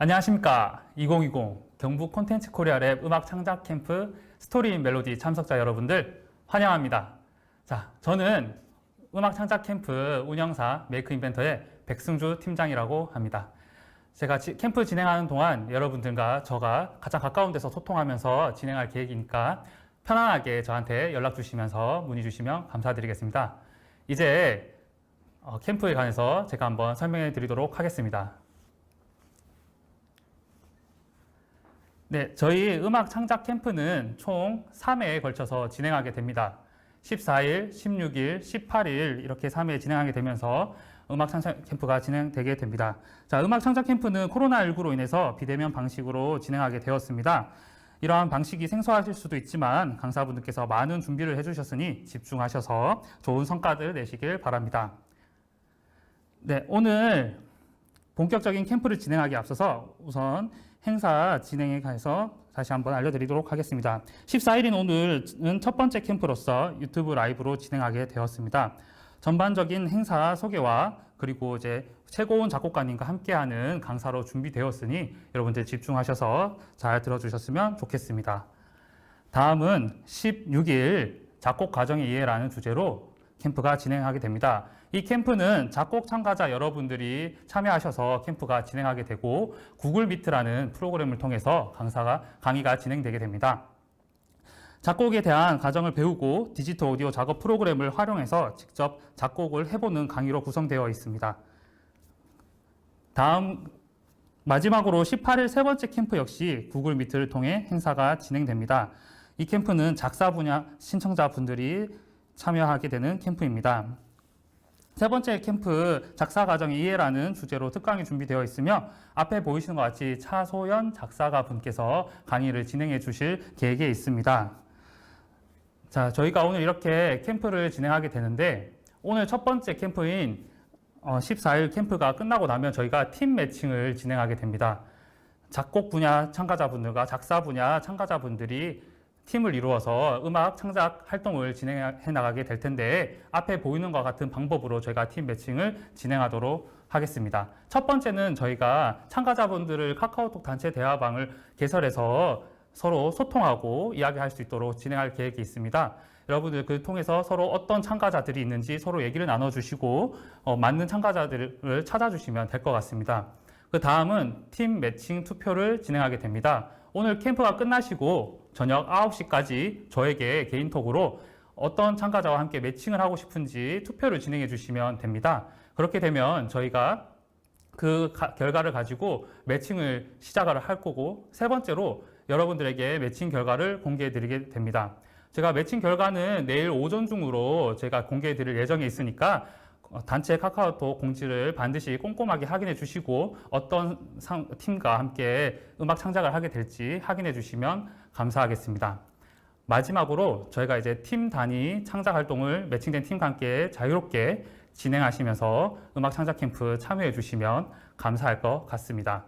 안녕하십니까. 2020 경북 콘텐츠 코리아 랩 음악 창작 캠프 스토리 멜로디 참석자 여러분들 환영합니다. 자, 저는 음악 창작 캠프 운영사 메이크 인벤터의 백승주 팀장이라고 합니다. 제가 캠프 진행하는 동안 여러분들과 저가 가장 가까운 데서 소통하면서 진행할 계획이니까 편안하게 저한테 연락 주시면서 문의 주시면 감사드리겠습니다. 이제 캠프에 관해서 제가 한번 설명해 드리도록 하겠습니다. 네, 저희 음악 창작 캠프는 총 3회에 걸쳐서 진행하게 됩니다. 14일, 16일, 18일 이렇게 3회 진행하게 되면서 음악 창작 캠프가 진행되게 됩니다. 자, 음악 창작 캠프는 코로나19로 인해서 비대면 방식으로 진행하게 되었습니다. 이러한 방식이 생소하실 수도 있지만 강사분들께서 많은 준비를 해주셨으니 집중하셔서 좋은 성과들 내시길 바랍니다. 네, 오늘 본격적인 캠프를 진행하기에 앞서서 우선 행사 진행에 관해서 다시 한번 알려드리도록 하겠습니다. 14일인 오늘은 첫 번째 캠프로서 유튜브 라이브로 진행하게 되었습니다. 전반적인 행사 소개와 그리고 이제 최고원 작곡가님과 함께하는 강사로 준비되었으니 여러분들 집중하셔서 잘 들어주셨으면 좋겠습니다. 다음은 16일 작곡 과정의 이해라는 주제로 캠프가 진행하게 됩니다. 이 캠프는 작곡 참가자 여러분들이 참여하셔서 캠프가 진행하게 되고 구글 미트라는 프로그램을 통해서 강의가 진행되게 됩니다. 작곡에 대한 과정을 배우고 디지털 오디오 작업 프로그램을 활용해서 직접 작곡을 해보는 강의로 구성되어 있습니다. 마지막으로 18일 세 번째 캠프 역시 구글 미트를 통해 행사가 진행됩니다. 이 캠프는 작사 분야 신청자분들이 참여하게 되는 캠프입니다. 세 번째 캠프 작사 과정의 이해라는 주제로 특강이 준비되어 있으며 앞에 보이시는 것 같이 차소연 작사가 분께서 강의를 진행해 주실 계획에 있습니다. 자, 저희가 오늘 이렇게 캠프를 진행하게 되는데 오늘 첫 번째 캠프인 14일 캠프가 끝나고 나면 저희가 팀 매칭을 진행하게 됩니다. 작곡 분야 참가자분들과 작사 분야 참가자분들이 팀을 이루어서 음악 창작 활동을 진행해 나가게 될 텐데 앞에 보이는 것과 같은 방법으로 저희가 팀 매칭을 진행하도록 하겠습니다. 첫 번째는 저희가 참가자분들을 카카오톡 단체 대화방을 개설해서 서로 소통하고 이야기할 수 있도록 진행할 계획이 있습니다. 여러분들 그 통해서 서로 어떤 참가자들이 있는지 서로 얘기를 나눠주시고 맞는 참가자들을 찾아주시면 될 것 같습니다. 그 다음은 팀 매칭 투표를 진행하게 됩니다. 오늘 캠프가 끝나시고 저녁 9시까지 저에게 개인톡으로 어떤 참가자와 함께 매칭을 하고 싶은지 투표를 진행해 주시면 됩니다. 그렇게 되면 저희가 그 결과를 가지고 매칭을 시작을 할 거고 세 번째로 여러분들에게 매칭 결과를 공개해 드리게 됩니다. 제가 매칭 결과는 내일 오전 중으로 제가 공개해 드릴 예정에 있으니까 단체 카카오톡 공지를 반드시 꼼꼼하게 확인해 주시고 어떤 팀과 함께 음악 창작을 하게 될지 확인해 주시면 감사하겠습니다. 마지막으로 저희가 이제 팀 단위 창작 활동을 매칭된 팀과 함께 자유롭게 진행하시면서 음악 창작 캠프 참여해 주시면 감사할 것 같습니다.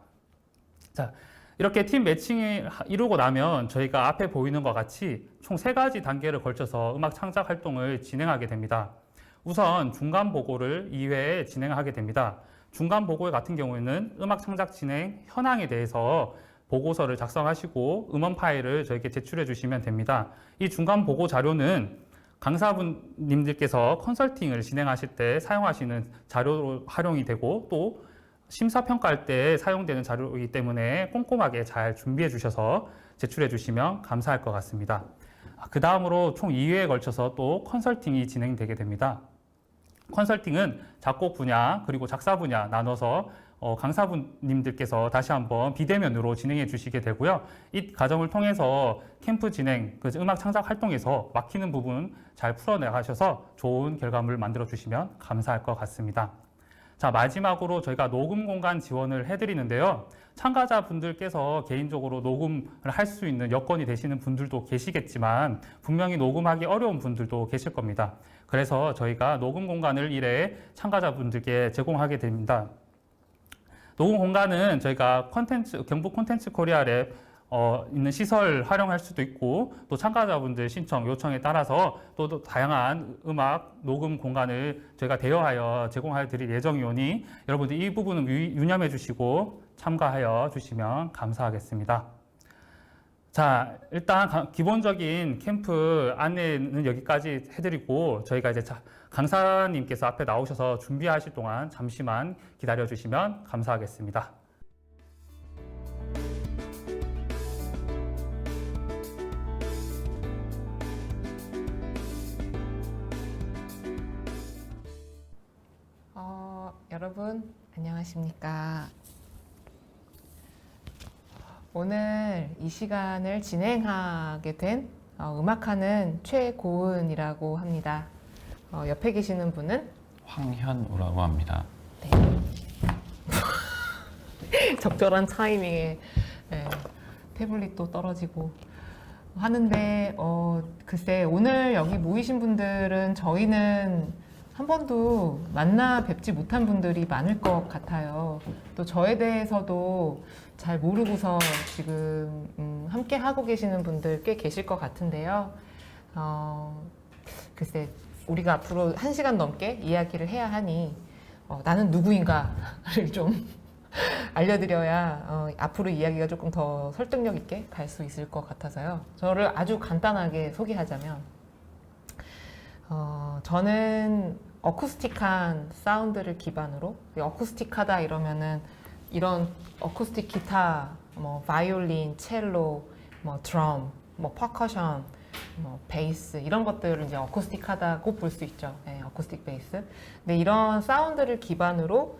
자, 이렇게 팀 매칭이 이루고 나면 저희가 앞에 보이는 것 같이 총 3가지 단계를 걸쳐서 음악 창작 활동을 진행하게 됩니다. 우선 중간 보고를 2회에 진행하게 됩니다. 중간 보고 같은 경우에는 음악 창작 진행 현황에 대해서 보고서를 작성하시고 음원 파일을 저에게 제출해 주시면 됩니다. 이 중간 보고 자료는 강사분님들께서 컨설팅을 진행하실 때 사용하시는 자료로 활용이 되고 또 심사평가할 때 사용되는 자료이기 때문에 꼼꼼하게 잘 준비해 주셔서 제출해 주시면 감사할 것 같습니다. 그 다음으로 총 2회에 걸쳐서 또 컨설팅이 진행되게 됩니다. 컨설팅은 작곡 분야 그리고 작사 분야 나눠서 강사분님들께서 다시 한번 비대면으로 진행해 주시게 되고요. 이 과정을 통해서 캠프 진행, 음악 창작 활동에서 막히는 부분 잘 풀어나가셔서 좋은 결과물을 만들어 주시면 감사할 것 같습니다. 자, 마지막으로 저희가 녹음 공간 지원을 해드리는데요. 참가자분들께서 개인적으로 녹음을 할 수 있는 여건이 되시는 분들도 계시겠지만 분명히 녹음하기 어려운 분들도 계실 겁니다. 그래서 저희가 녹음 공간을 1회 참가자분들께 제공하게 됩니다. 녹음 공간은 저희가 경북 콘텐츠 코리아 랩 있는 시설 활용할 수도 있고 또 참가자분들 신청 요청에 따라서 또 다양한 음악 녹음 공간을 저희가 대여하여 제공하여 드릴 예정이오니 여러분들 이 부분은 유념해 주시고 참가하여 주시면 감사하겠습니다. 자, 일단 기본적인 캠프 안내는 여기까지 해드리고 저희가 이제 강사님께서 앞에 나오셔서 준비하실 동안 잠시만 기다려 주시면 감사하겠습니다. 여러분 안녕하십니까. 오늘 이 시간을 진행하게 된 음악하는 최고은이라고 합니다. 옆에 계시는 분은 황현우라고 합니다. 네. 적절한 타이밍에 태블릿도 떨어지고 하는데 글쎄 오늘 여기 모이신 분들은 저희는 한 번도 만나 뵙지 못한 분들이 많을 것 같아요. 또 저에 대해서도 잘 모르고서 지금 함께 하고 계시는 분들 꽤 계실 것 같은데요. 글쎄 우리가 앞으로 1시간 넘게 이야기를 해야 하니 나는 누구인가를 좀 알려드려야 앞으로 이야기가 조금 더 설득력 있게 갈 수 있을 것 같아서요. 저를 아주 간단하게 소개하자면 저는 어쿠스틱한 사운드를 기반으로, 어쿠스틱하다 이러면은 이런 어쿠스틱 기타, 뭐 바이올린, 첼로, 뭐 드럼, 뭐 퍼커션, 뭐 베이스 이런 것들을 이제 어쿠스틱하다고 볼 수 있죠. 네, 어쿠스틱 베이스. 근데 이런 사운드를 기반으로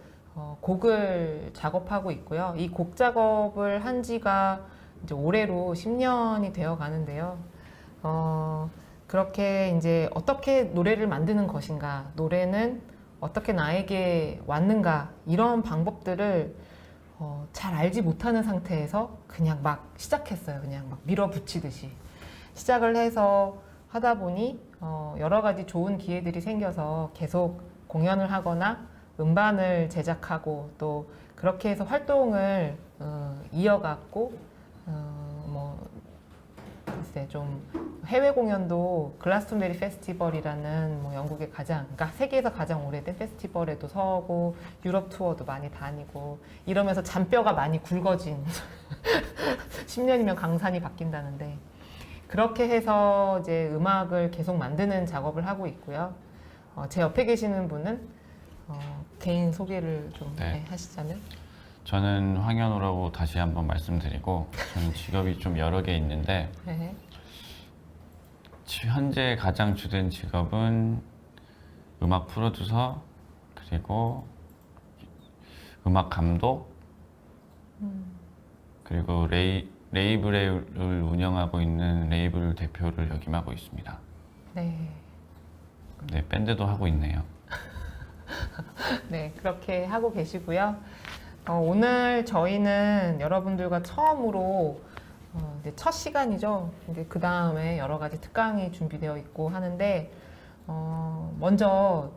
곡을 작업하고 있고요. 이 곡 작업을 한 지가 이제 올해로 10년이 되어 가는데요. 그렇게 이제 어떻게 노래를 만드는 것인가, 노래는 어떻게 나에게 왔는가, 이런 방법들을 잘 알지 못하는 상태에서 그냥 막 시작했어요. 그냥 막 밀어붙이듯이. 시작을 해서 하다 보니 여러 가지 좋은 기회들이 생겨서 계속 공연을 하거나 음반을 제작하고 또 그렇게 해서 활동을 이어갔고 뭐 글쎄 좀 해외 공연도 글라스톤베리 페스티벌이라는 뭐 영국의 그러니까 세계에서 가장 오래된 페스티벌에도 서고 유럽 투어도 많이 다니고 이러면서 잔뼈가 많이 굵어진 10년이면 강산이 바뀐다는데 그렇게 해서 이제 음악을 계속 만드는 작업을 하고 있고요. 제 옆에 계시는 분은 개인 소개를 좀 하시자면? 저는 황현우라고 다시 한번 말씀드리고 저는 직업이 좀 여러 개 있는데 네. 현재 가장 주된 직업은 음악 프로듀서 그리고 음악 감독 그리고 레이블을 운영하고 있는 레이블 대표를 역임하고 있습니다. 네. 네, 밴드도 하고 있네요. 네, 그렇게 하고 계시고요. 오늘 저희는 여러분들과 처음으로 이제 첫 시간이죠. 이제 그 다음에 여러 가지 특강이 준비되어 있고 하는데 먼저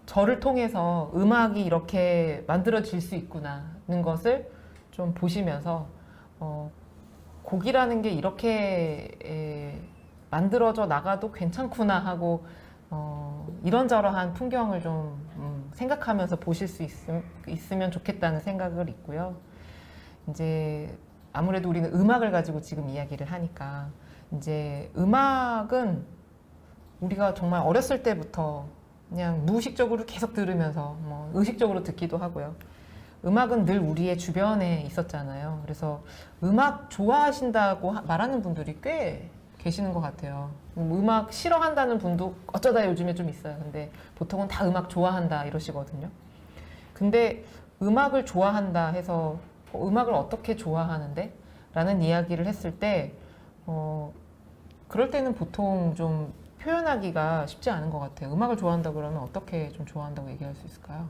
저를 통해서 음악이 이렇게 만들어질 수 있구나는 것을 좀 보시면서 곡이라는 게 이렇게 만들어져 나가도 괜찮구나 하고 이런저런한 풍경을 좀 생각하면서 보실 수 있으면 좋겠다는 생각을 있고요. 이제 아무래도 우리는 음악을 가지고 지금 이야기를 하니까 이제 음악은 우리가 정말 어렸을 때부터 그냥 무의식적으로 계속 들으면서 뭐 의식적으로 듣기도 하고요. 음악은 늘 우리의 주변에 있었잖아요. 그래서 음악 좋아하신다고 말하는 분들이 꽤 계시는 것 같아요. 음악 싫어한다는 분도 어쩌다 요즘에 좀 있어요. 근데 보통은 다 음악 좋아한다 이러시거든요. 근데 음악을 좋아한다 해서 음악을 어떻게 좋아하는데? 라는 이야기를 했을 때 그럴 때는 보통 좀 표현하기가 쉽지 않은 것 같아요. 음악을 좋아한다 그러면 어떻게 좀 좋아한다고 얘기할 수 있을까요?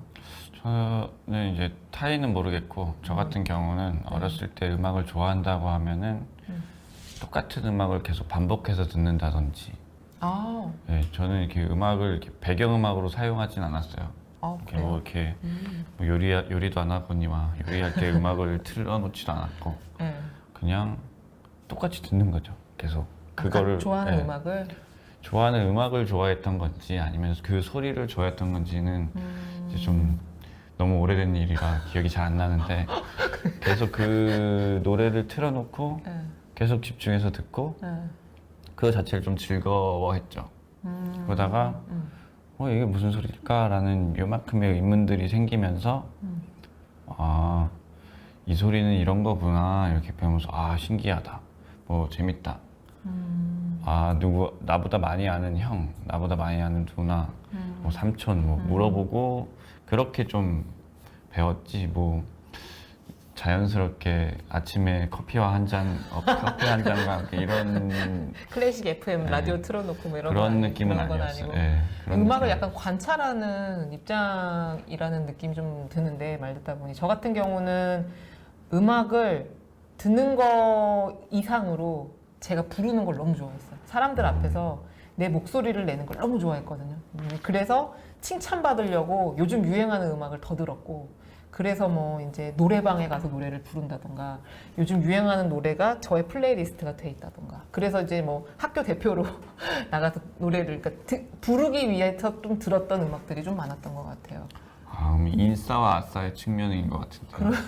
저는 이제 타인은 모르겠고 저 같은 경우는 어렸을 때 음악을 좋아한다고 하면은 똑같은 음악을 계속 반복해서 듣는다든지 네, 저는 이렇게 음악을 이렇게 배경음악으로 사용하진 않았어요. 이렇게 뭐 이렇게 뭐 요리도 안 하거니와 요리할 때 음악을 틀어놓지도 않았고 그냥 똑같이 듣는 거죠. 계속 아까 그거를 좋아하는 네, 음악을 좋아하는 음악을 좋아했던 건지 아니면 그 소리를 좋아했던 건지는 이제 좀 너무 오래된 일이라 기억이 잘 안 나는데 계속 그 노래를 틀어놓고 네. 계속 집중해서 듣고 네. 그거 자체를 좀 즐거워했죠. 그러다가 이게 무슨 소리일까라는 요만큼의 의문들이 생기면서 아, 이 소리는 이런 거구나 이렇게 배우면서 아, 신기하다, 뭐 재밌다. 아, 나보다 많이 아는 형, 나보다 많이 아는 누나, 뭐 삼촌 뭐 물어보고 그렇게 좀 배웠지. 뭐 자연스럽게 아침에 커피 한 잔과 함께 이런 클래식 FM 네. 라디오 틀어놓고 뭐 이런 그런 건 느낌은 그런 건 아니었어요. 아니고. 네, 그런 음악을 느낌. 약간 관찰하는 입장이라는 느낌이 좀 드는데 말 듣다 보니 저 같은 경우는 음악을 듣는 거 이상으로 제가 부르는 걸 너무 좋아했어요. 사람들 앞에서 내 목소리를 내는 걸 너무 좋아했거든요. 그래서 칭찬받으려고 요즘 유행하는 음악을 더 들었고, 그래서 뭐 이제 노래방에 가서 노래를 부른다던가, 요즘 유행하는 노래가 저의 플레이리스트가 돼 있다던가, 그래서 이제 뭐 학교 대표로 나가서 노래를 그러니까 부르기 위해서 좀 들었던 음악들이 좀 많았던 것 같아요. 아, 인싸와 아싸의 측면인 것 같은데.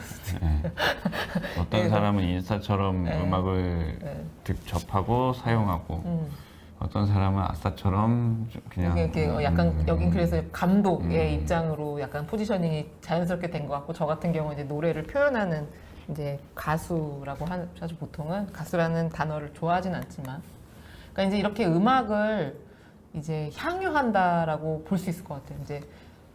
네. 어떤 네. 사람은 인싸처럼 네. 음악을 네. 접하고 사용하고, 어떤 사람은 아싸처럼 좀 그냥 이게 약간 여긴 그래서 감독의 입장으로 약간 포지셔닝이 자연스럽게 된 것 같고, 저 같은 경우는 이제 노래를 표현하는 이제 가수라고 하는, 사실 보통은 가수라는 단어를 좋아하진 않지만, 그러니까 이제 이렇게 음악을 이제 향유한다라고 볼 수 있을 것 같아요. 이제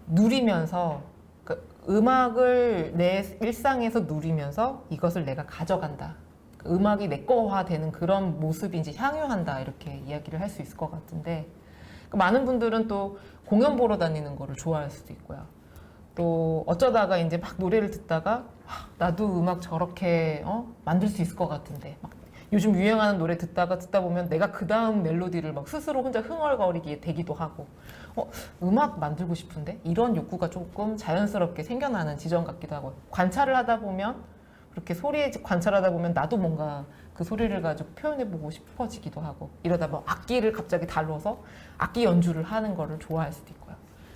누리면서, 그러니까 음악을 내 일상에서 누리면서 이것을 내가 가져간다. 음악이 내 거화되는 그런 모습이 이제 향유한다, 이렇게 이야기를 할 수 있을 것 같은데, 그러니까 많은 분들은 또 공연 보러 다니는 거를 좋아할 수도 있고요. 또 어쩌다가 이제 막 노래를 듣다가 나도 음악 저렇게 만들 수 있을 것 같은데, 막 요즘 유행하는 노래 듣다 보면 내가 그 다음 멜로디를 막 스스로 혼자 흥얼거리게 되기도 하고, 음악 만들고 싶은데, 이런 욕구가 조금 자연스럽게 생겨나는 지점 같기도 하고, 관찰을 하다 보면, 그렇게 소리에 관찰하다 보면 나도 뭔가 그 소리를 가지고 표현해보고 싶어지기도 하고, 이러다 뭐 악기를 갑자기 다뤄서 악기 연주를 하는 거를 좋아할 수도 있고요.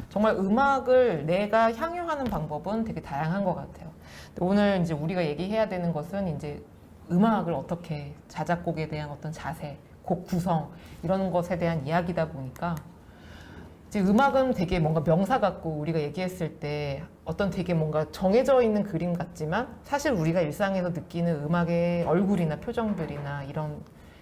정말 음악을 내가 향유하는 방법은 되게 다양한 것 같아요. 오늘 이제 우리가 얘기해야 되는 것은 이제 음악을 어떻게, 자작곡에 대한 어떤 자세, 곡 구성, 이런 것에 대한 이야기다 보니까, 이제 음악은 되게 뭔가 명사 같고, 우리가 얘기했을 때 어떤 되게 뭔가 정해져 있는 그림 같지만, 사실 우리가 일상에서 느끼는 음악의 얼굴이나 표정들이나 이런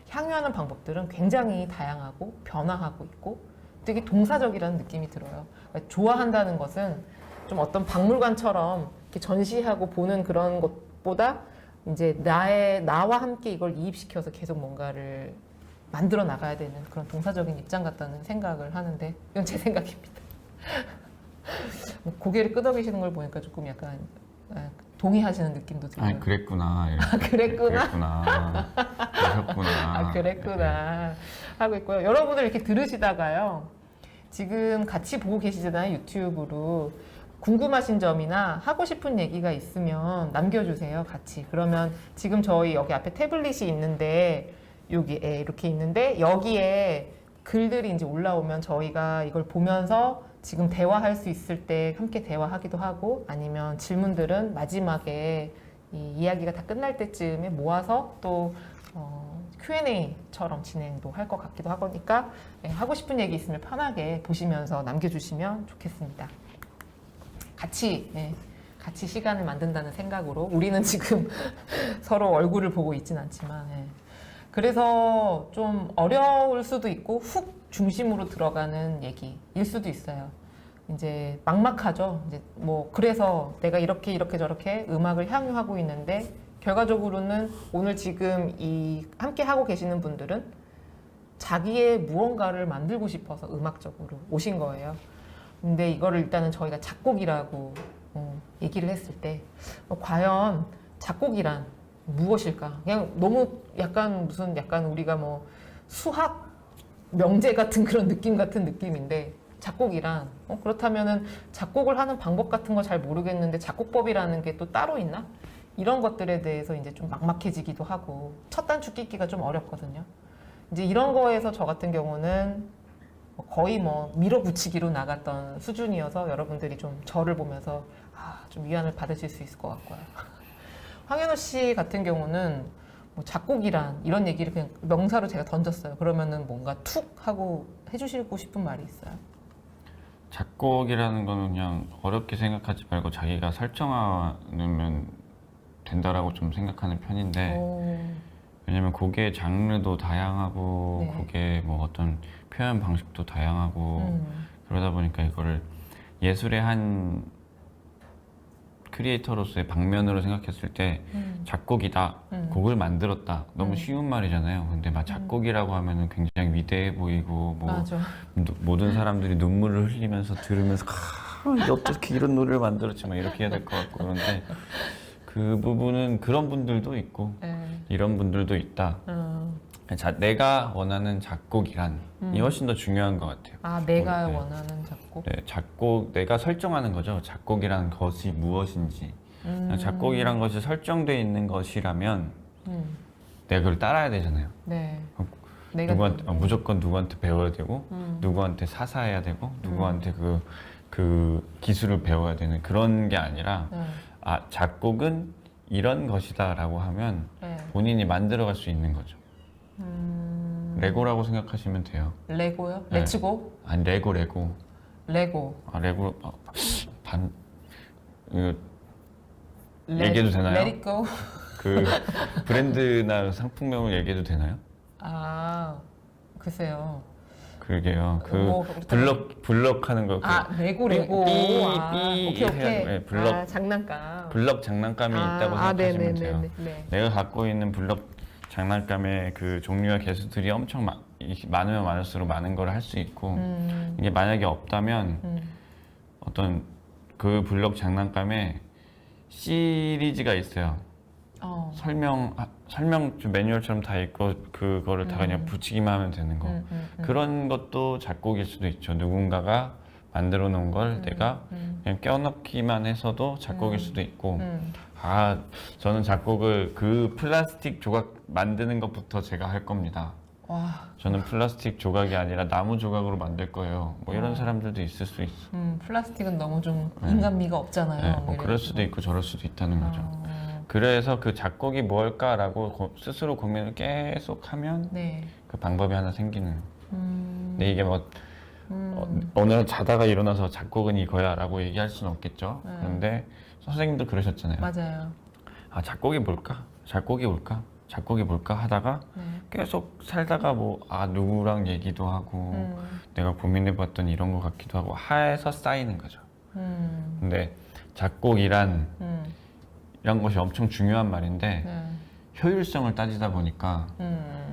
향유하는 방법들은 굉장히 다양하고 변화하고 있고 되게 동사적이라는 느낌이 들어요. 그러니까 좋아한다는 것은 좀 어떤 박물관처럼 이렇게 전시하고 보는 그런 것보다 이제 나와 함께 이걸 이입시켜서 계속 뭔가를 만들어 나가야 되는 그런 동사적인 입장 같다는 생각을 하는데, 이건 제 생각입니다. 고개를 끄덕이시는 걸 보니까 조금 약간 동의하시는 느낌도 들고요. 아니, 그랬구나. 이렇게. 그랬구나. 그러셨구나. 그랬구나 하고 있고요. 여러분들 이렇게 들으시다가요, 지금 같이 보고 계시잖아요, 유튜브로. 궁금하신 점이나 하고 싶은 얘기가 있으면 남겨주세요, 같이. 그러면 지금 저희 여기 앞에 태블릿이 있는데, 여기에 이렇게 있는데, 여기에 글들이 이제 올라오면 저희가 이걸 보면서 지금 대화할 수 있을 때 함께 대화하기도 하고, 아니면 질문들은 마지막에 이 이야기가 다 끝날 때쯤에 모아서 또 Q&A처럼 진행도 할 것 같기도 하니까, 하고 싶은 얘기 있으면 편하게 보시면서 남겨주시면 좋겠습니다. 같이 시간을 만든다는 생각으로, 우리는 지금 서로 얼굴을 보고 있진 않지만, 그래서 좀 어려울 수도 있고 훅 중심으로 들어가는 얘기일 수도 있어요. 이제 막막하죠. 이제 뭐 그래서 내가 이렇게 저렇게 음악을 향유하고 있는데, 결과적으로는 오늘 지금 이 함께 하고 계시는 분들은 자기의 무언가를 만들고 싶어서 음악적으로 오신 거예요. 근데 이거를 일단은 저희가 작곡이라고 얘기를 했을 때, 과연 작곡이란 무엇일까? 그냥 너무 약간 우리가 뭐 수학 명제 같은 그런 느낌 같은 느낌인데, 작곡이란 그렇다면은 작곡을 하는 방법 같은 거 잘 모르겠는데 작곡법이라는 게 또 따로 있나? 이런 것들에 대해서 이제 좀 막막해지기도 하고 첫 단추 끼기가 좀 어렵거든요. 이제 이런 거에서 저 같은 경우는 거의 뭐 밀어붙이기로 나갔던 수준이어서 여러분들이 좀 저를 보면서 좀 위안을 받으실 수 있을 것 같고요. 황현우 씨 같은 경우는 뭐 작곡이란 이런 얘기를 그냥 명사로 제가 던졌어요. 그러면은 뭔가 툭 하고 해주시고 싶은 말이 있어요. 작곡이라는 거는 그냥 어렵게 생각하지 말고 자기가 설정하면 된다라고 좀 생각하는 편인데, 왜냐면 곡의 장르도 다양하고 네. 곡의 뭐 어떤 표현 방식도 다양하고 그러다 보니까 이거를 예술의 한 크리에이터로서의 방면으로 생각했을 때 작곡이다, 곡을 만들었다, 너무 쉬운 말이잖아요. 근데 막 작곡이라고 하면은 굉장히 위대해 보이고 뭐 맞아. 모든 사람들이 눈물을 흘리면서 들으면서 어떻게 이런 노래를 만들었지 막 이렇게 해야 될 것 같고, 그런데 그 부분은 그런 분들도 있고 이런 분들도 있다. 내가 원하는 작곡이란 이 훨씬 더 중요한 것 같아요. 내가 네. 원하는 작곡. 네, 작곡 내가 설정하는 거죠. 작곡이라는 것이 무엇인지. 작곡이란 것이 설정되어 있는 것이라면 내가 그걸 따라야 되잖아요. 네. 누구한테 무조건 누구한테 배워야 되고 누구한테 사사해야 되고 누구한테 그 기술을 배워야 되는 그런 게 아니라 작곡은 이런 것이다라고 하면 본인이 만들어갈 수 있는 거죠. 레고라고 생각하시면 돼요. 레고요? 네. 레츠고? 아니 레고. 레고. 레고 이거 얘기해도 되나요? Let it go. 그 브랜드나 상품명을 얘기해도 되나요? 글쎄요. 그게요. 그 뭐, 블럭 하는 거. 레고. 삐 오케이. 네, 블럭. 장난감. 블럭 장난감이 있다고 생각하시면 돼요. 네. 내가 갖고 있는 블럭 장난감의 그 종류와 개수들이 엄청 많으면 많을수록 많은 걸 할 수 있고, 이게 만약에 없다면 어떤 그 블럭 장난감에 시리즈가 있어요. 설명 좀 매뉴얼처럼 다 있고 그거를 다 그냥 붙이기만 하면 되는 거. 그런 것도 작곡일 수도 있죠. 누군가가 만들어 놓은 걸 내가 그냥 껴넣기만 해서도 작곡일 수도 있고. 저는 작곡을 그 플라스틱 조각 만드는 것부터 제가 할 겁니다. 저는 플라스틱 조각이 아니라 나무 조각으로 만들 거예요. 뭐 이런 사람들도 있을 수 있어. 플라스틱은 너무 좀 인간미가 없잖아요. 네, 뭐 그럴 수도 있고 저럴 수도 있다는 거죠. 그래서 그 작곡이 뭘까라고 스스로 고민을 계속 하면 그 방법이 하나 생기는. 근데 이게 뭐 오늘 자다가 일어나서 작곡은 이거야라고 얘기할 수는 없겠죠. 그런데 선생님도 그러셨잖아요. 맞아요. 작곡이 뭘까? 작곡이 뭘까 하다가 계속 살다가 누구랑 얘기도 하고 내가 고민해봤던 이런 것 같기도 하고 해서 쌓이는 거죠. 근데 작곡이란 이런 것이 엄청 중요한 말인데 효율성을 따지다 보니까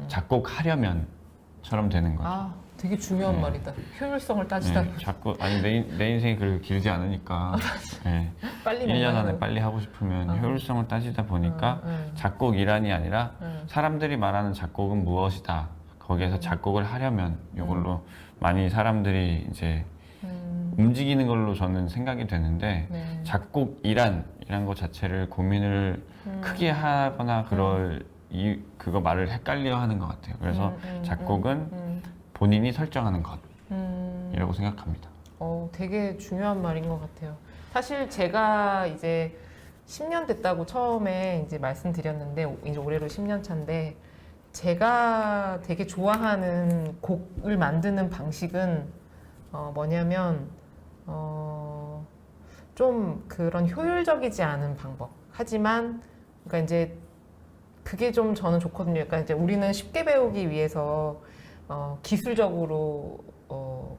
작곡하려면처럼 되는 거죠. 되게 중요한 말이다. 효율성을 따지다. 내 인생이 그렇게 길지 않으니까 빨리 1년 안에 빨리 하고 싶으면 효율성을 따지다 보니까 작곡이란이 아니라 사람들이 말하는 작곡은 무엇이다. 거기에서 작곡을 하려면 이걸로 많이 사람들이 이제 움직이는 걸로 저는 생각이 되는데 작곡이란 것 자체를 고민을 크게 하거나 그거 말을 헷갈려 하는 것 같아요. 그래서 작곡은 본인이 설정하는 것이라고 생각합니다. 되게 중요한 말인 것 같아요. 사실 제가 이제 10년 됐다고 처음에 이제 말씀드렸는데 이제 올해로 10년 차인데 제가 되게 좋아하는 곡을 만드는 방식은 뭐냐면 좀 그런 효율적이지 않은 방법. 하지만 그러니까 이제 그게 좀 저는 좋거든요. 그러니까 이제 우리는 쉽게 배우기 위해서 기술적으로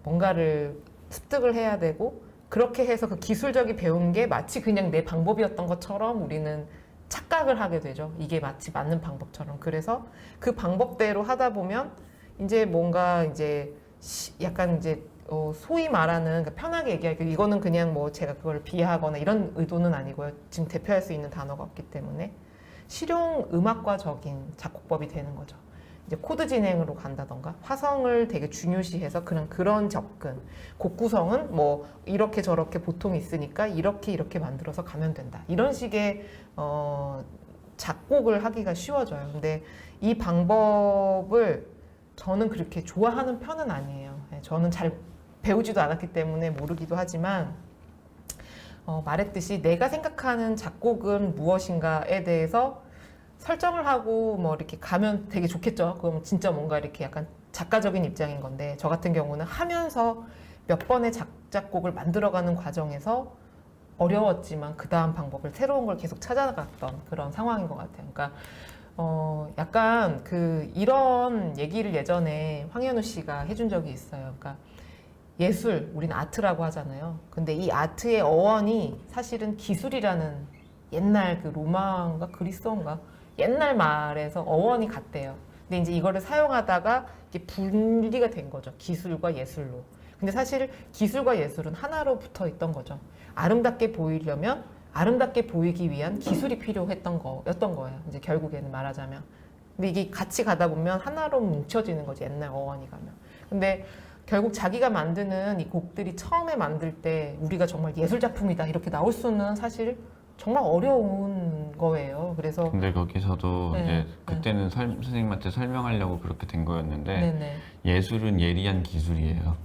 뭔가를 습득을 해야 되고 그렇게 해서 그 기술적이 배운 게 마치 그냥 내 방법이었던 것처럼 우리는 착각을 하게 되죠. 이게 마치 맞는 방법처럼. 그래서 그 방법대로 하다 보면 이제 뭔가 이제 약간 이제 소위 말하는 그러니까 편하게 얘기하기 이거는 그냥 뭐 제가 그걸 비하하거나 이런 의도는 아니고요. 지금 대표할 수 있는 단어가 없기 때문에 실용 음악과적인 작곡법이 되는 거죠. 이제 코드 진행으로 간다던가 화성을 되게 중요시해서 그런 접근, 곡 구성은 뭐 이렇게 저렇게 보통 있으니까 이렇게 만들어서 가면 된다. 이런 식의 작곡을 하기가 쉬워져요. 근데 이 방법을 저는 그렇게 좋아하는 편은 아니에요. 저는 잘 배우지도 않았기 때문에 모르기도 하지만 말했듯이 내가 생각하는 작곡은 무엇인가에 대해서 설정을 하고 뭐 이렇게 가면 되게 좋겠죠. 그럼 진짜 뭔가 이렇게 약간 작가적인 입장인 건데 저 같은 경우는 하면서 몇 번의 작곡을 만들어가는 과정에서 어려웠지만 그 다음 방법을 새로운 걸 계속 찾아갔던 그런 상황인 것 같아요. 그러니까 약간 이런 얘기를 예전에 황현우 씨가 해준 적이 있어요. 그러니까 예술, 우리는 아트라고 하잖아요. 근데 이 아트의 어원이 사실은 기술이라는 옛날 로마인가 그리스어인가 옛날 말에서 어원이 같대요. 근데 이제 이거를 사용하다가 이게 분리가 된 거죠. 기술과 예술로. 근데 사실 기술과 예술은 하나로 붙어 있던 거죠. 아름답게 보이려면 아름답게 보이기 위한 기술이 필요했던 거였던 거예요. 이제 결국에는 말하자면. 근데 이게 같이 가다 보면 하나로 뭉쳐지는 거지. 옛날 어원이 가면. 근데 결국 자기가 만드는 이 곡들이 처음에 만들 때 우리가 정말 예술 작품이다 이렇게 나올 수는 사실 정말 어려운 거예요. 그래서 근데 거기서도 네, 이제 그때는 선생님한테 설명하려고 그렇게 된 거였는데 네네. 예술은 예리한 기술이에요.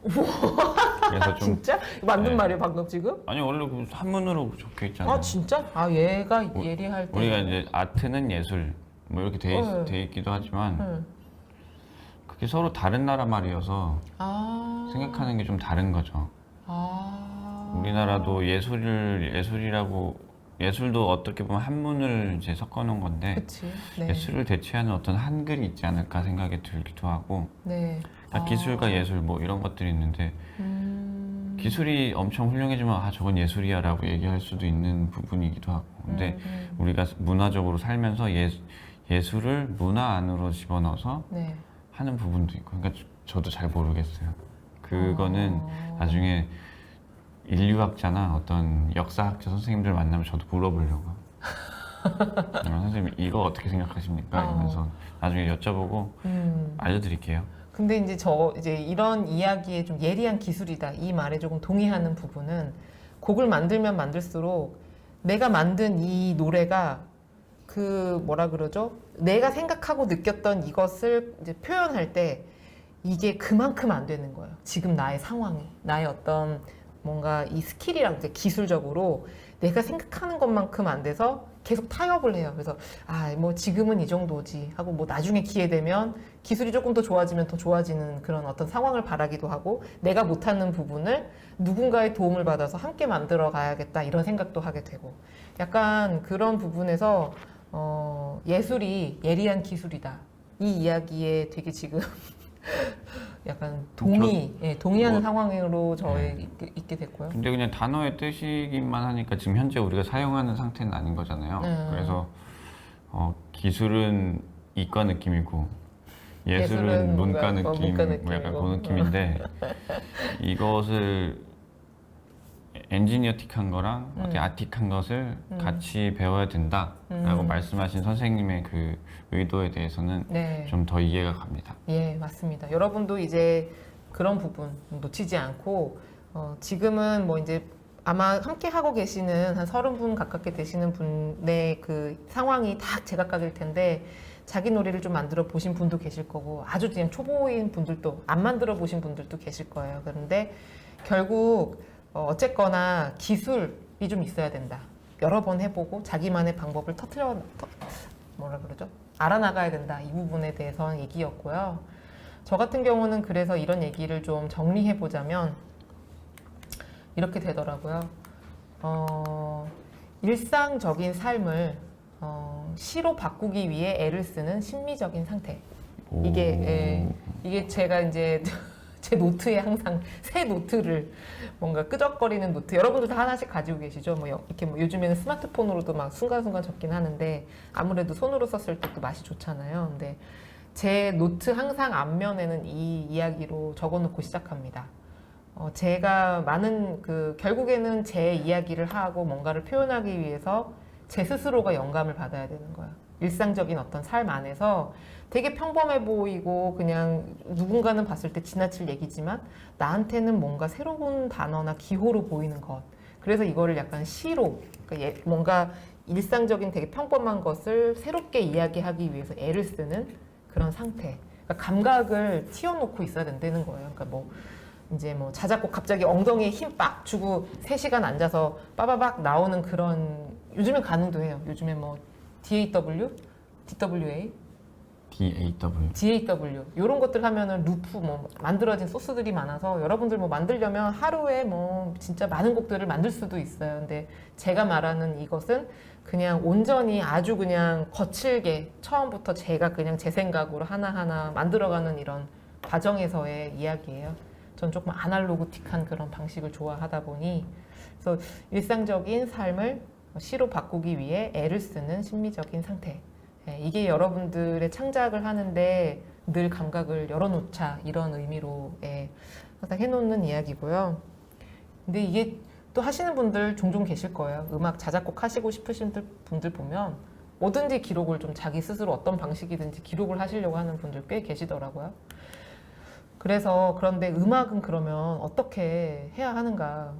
그래서 좀 진짜? 만든 네. 말이에요 방금 지금? 아니 원래 그 한문으로 적혀 있잖아요. 아 진짜? 아 얘가 예리할 때 우리가 이제 아트는 예술 뭐 이렇게 네. 돼 있기도 하지만 응. 그게 서로 다른 나라 말이어서 아 생각하는 게 좀 다른 거죠. 우리나라도 예술이라고 예술도 어떻게 보면 한문을 이제 섞어놓은 건데 그치 네. 예술을 대체하는 어떤 한글이 있지 않을까 생각이 들기도 하고 네. 그러니까 기술과 예술 뭐 이런 것들이 있는데 기술이 엄청 훌륭해지면 저건 예술이야라고 얘기할 수도 있는 부분이기도 하고 근데 우리가 문화적으로 살면서 예술을 문화 안으로 집어넣어서 네. 하는 부분도 있고 그러니까 저도 잘 모르겠어요. 그거는 나중에 인류학자나 어떤 역사학자 선생님들 만나면 저도 물어보려고 선생님 이거 어떻게 생각하십니까? 이러면서 나중에 여쭤보고 알려드릴게요. 근데 이제 이런 이야기에 좀 예리한 기술이다 이 말에 조금 동의하는 부분은 곡을 만들면 만들수록 내가 만든 이 노래가 뭐라 그러죠? 내가 생각하고 느꼈던 이것을 이제 표현할 때 이게 그만큼 안 되는 거예요. 지금 나의 상황이, 나의 어떤 뭔가 이 스킬이랑 이제 기술적으로 내가 생각하는 것만큼 안 돼서 계속 타협을 해요. 그래서 뭐 지금은 이 정도지 하고 뭐 나중에 기회 되면 기술이 조금 더 좋아지면 더 좋아지는 그런 어떤 상황을 바라기도 하고 내가 못하는 부분을 누군가의 도움을 받아서 함께 만들어 가야겠다 이런 생각도 하게 되고 약간 그런 부분에서 예술이 예리한 기술이다. 이 이야기에 되게 지금 약간 동의하는 뭐, 상황으로 네. 있게 됐고요. 근데 그냥 단어의 뜻이기만 하니까 지금 현재 우리가 사용하는 상태는 아닌 거잖아요. 그래서 기술은 이과 느낌이고 예술은 문과 느낌, 뭐 약간 그 느낌인데 이것을 엔지니어틱한 거랑 어떻게 아틱한 것을 같이 배워야 된다라고 말씀하신 선생님의 그 의도에 대해서는 네. 좀 더 이해가 갑니다. 예, 맞습니다. 여러분도 이제 그런 부분 놓치지 않고 지금은 뭐 이제 아마 함께 하고 계시는 한 30분 가깝게 되시는 분의 그 상황이 다 제각각일 텐데 자기 노래를 좀 만들어 보신 분도 계실 거고 아주 그냥 초보인 분들도 안 만들어 보신 분들도 계실 거예요. 그런데 결국 어쨌거나 기술이 좀 있어야 된다. 여러 번 해보고 자기만의 방법을 뭐라 그러죠? 알아나가야 된다. 이 부분에 대해서는 얘기였고요. 저 같은 경우는 그래서 이런 얘기를 좀 정리해 보자면 이렇게 되더라고요. 일상적인 삶을 시로 바꾸기 위해 애를 쓰는 심미적인 상태. 이게 제가 이제 제 노트에 항상 새 노트를 뭔가 끄적거리는 노트 여러분들 다 하나씩 가지고 계시죠? 뭐 이렇게 뭐 요즘에는 스마트폰으로도 막 순간순간 적긴 하는데 아무래도 손으로 썼을 때 또 맛이 좋잖아요. 근데 제 노트 항상 앞면에는 이 이야기로 적어놓고 시작합니다. 제가 많은 결국에는 제 이야기를 하고 뭔가를 표현하기 위해서 제 스스로가 영감을 받아야 되는 거야. 일상적인 어떤 삶 안에서 되게 평범해 보이고 그냥 누군가는 봤을 때 지나칠 얘기지만 나한테는 뭔가 새로운 단어나 기호로 보이는 것. 그래서 이거를 약간 시로 그러니까 뭔가 일상적인 되게 평범한 것을 새롭게 이야기하기 위해서 애를 쓰는 그런 상태. 그러니까 감각을 튀어놓고 있어야 된다는 거예요. 그러니까 뭐 이제 뭐 자작곡 갑자기 엉덩이에 힘 빡 주고 3시간 앉아서 빠바박 나오는 그런 요즘엔 가능도 해요. 요즘에 뭐 DAW, DWA, DAW 이런 것들 하면은 루프 뭐 만들어진 소스들이 많아서 여러분들 뭐 만들려면 하루에 뭐 진짜 많은 곡들을 만들 수도 있어요. 근데 제가 말하는 이것은 그냥 온전히 아주 그냥 거칠게 처음부터 제가 그냥 제 생각으로 하나하나 만들어가는 이런 과정에서의 이야기예요. 전 조금 아날로그틱한 그런 방식을 좋아하다 보니 그래서 일상적인 삶을 시로 바꾸기 위해 애를 쓰는 심미적인 상태. 이게 여러분들의 창작을 하는데 늘 감각을 열어놓자 이런 의미로 항상 해놓는 이야기고요. 근데 이게 또 하시는 분들 종종 계실 거예요. 음악 자작곡 하시고 싶으신 분들 보면 뭐든지 기록을 좀 자기 스스로 어떤 방식이든지 기록을 하시려고 하는 분들 꽤 계시더라고요. 그래서 그런데 음악은 그러면 어떻게 해야 하는가?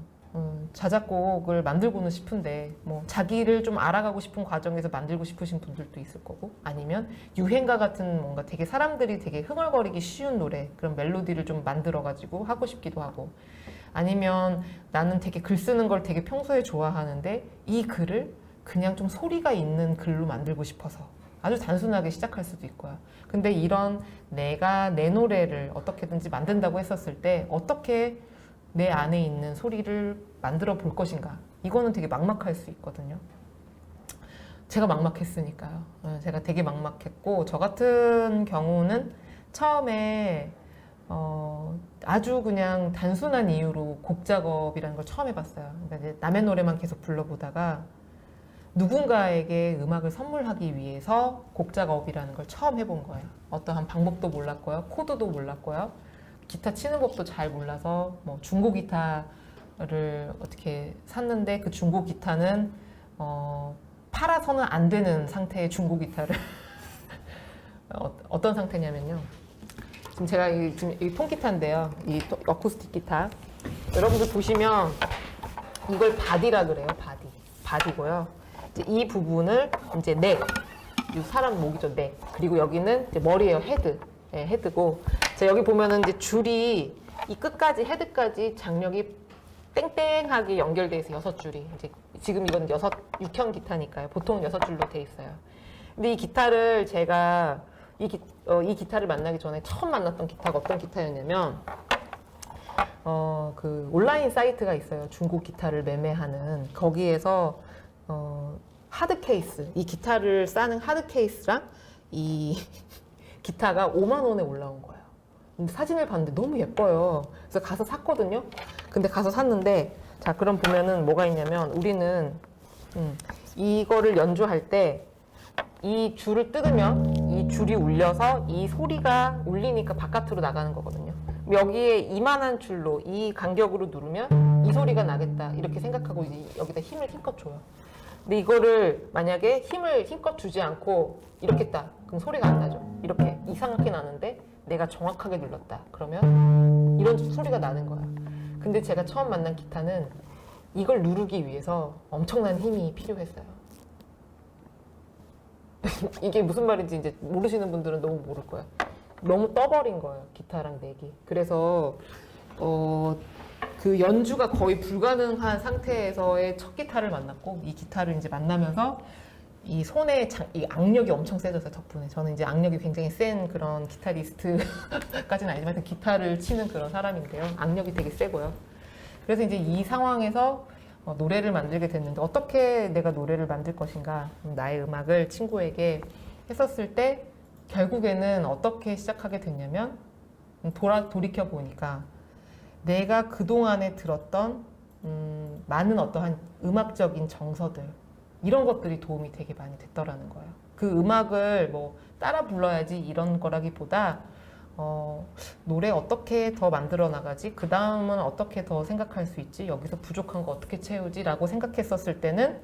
자작곡을 만들고는 싶은데 뭐 자기를 좀 알아가고 싶은 과정에서 만들고 싶으신 분들도 있을 거고 아니면 유행가 같은 뭔가 되게 사람들이 되게 흥얼거리기 쉬운 노래 그런 멜로디를 좀 만들어 가지고 하고 싶기도 하고 아니면 나는 되게 글 쓰는 걸 되게 평소에 좋아하는데 이 글을 그냥 좀 소리가 있는 글로 만들고 싶어서 아주 단순하게 시작할 수도 있고요. 근데 이런 내가 내 노래를 어떻게든지 만든다고 했었을 때 어떻게 내 안에 있는 소리를 만들어 볼 것인가. 이거는 되게 막막할 수 있거든요. 제가 막막했으니까요. 제가 되게 막막했고 저 같은 경우는 처음에 아주 그냥 단순한 이유로 곡 작업이라는 걸 처음 해봤어요. 그러니까 이제 남의 노래만 계속 불러보다가 누군가에게 음악을 선물하기 위해서 곡 작업이라는 걸 처음 해본 거예요. 어떠한 방법도 몰랐고요. 코드도 몰랐고요. 기타 치는 법도 잘 몰라서 뭐 중고 기타를 어떻게 샀는데 그 중고 기타는 팔아서는 안 되는 상태의 중고 기타를 어떤 상태냐면요. 지금 제가 지금 이 통기타인데요. 이 어쿠스틱 기타. 여러분들 보시면 이걸 바디라 그래요. 바디고요. 이제 이 부분을 이제 넥, 이 사람 목이죠. 넥. 그리고 여기는 이제 머리예요. 헤드. 네, 헤드고. 자, 여기 보면은 이제 줄이 이 끝까지 헤드까지 장력이 땡땡하게 연결돼 있어요. 6줄이. 이제 지금 이건 6형 기타니까요. 보통 6줄로 돼 있어요. 근데 이 기타를 제가 이 기타를 만나기 전에 처음 만났던 기타가 어떤 기타였냐면 그 온라인 사이트가 있어요. 중고 기타를 매매하는 거기에서 하드 케이스 이 기타를 싸는 하드 케이스랑 이 기타가 5만 원에 올라온 거예요. 근데 사진을 봤는데 너무 예뻐요. 그래서 가서 샀거든요. 근데 가서 샀는데 자 그럼 보면은 뭐가 있냐면 우리는 이거를 연주할 때 이 줄을 뜯으면 이 줄이 울려서 이 소리가 울리니까 바깥으로 나가는 거거든요. 여기에 이만한 줄로 이 간격으로 누르면 이 소리가 나겠다 이렇게 생각하고 여기다 힘을 힘껏 줘요. 근데 이거를 만약에 힘을 힘껏 주지 않고 이렇게 딱 그럼 소리가 안 나죠. 이렇게 이상하게 나는데 내가 정확하게 눌렀다 그러면 이런 소리가 나는 거야. 근데 제가 처음 만난 기타는 이걸 누르기 위해서 엄청난 힘이 필요했어요. 이게 무슨 말인지 이제 모르시는 분들은 너무 모를 거예요. 너무 떠버린 거예요. 기타랑 넥이. 그래서 그 연주가 거의 불가능한 상태에서의 첫 기타를 만났고 이 기타를 이제 만나면서 이 손에 이 악력이 엄청 세졌어요. 덕분에 저는 이제 악력이 굉장히 센 그런 기타리스트까지는 아니지만 기타를 치는 그런 사람인데요. 악력이 되게 세고요. 그래서 이제 이 상황에서 노래를 만들게 됐는데 어떻게 내가 노래를 만들 것인가 나의 음악을 친구에게 했었을 때 결국에는 어떻게 시작하게 됐냐면 돌이켜 보니까 내가 그동안에 들었던 많은 어떠한 음악적인 정서들 이런 것들이 도움이 되게 많이 됐더라는 거예요. 그 음악을 뭐 따라 불러야지 이런 거라기보다 노래 어떻게 더 만들어 나가지? 그 다음은 어떻게 더 생각할 수 있지? 여기서 부족한 거 어떻게 채우지? 라고 생각했었을 때는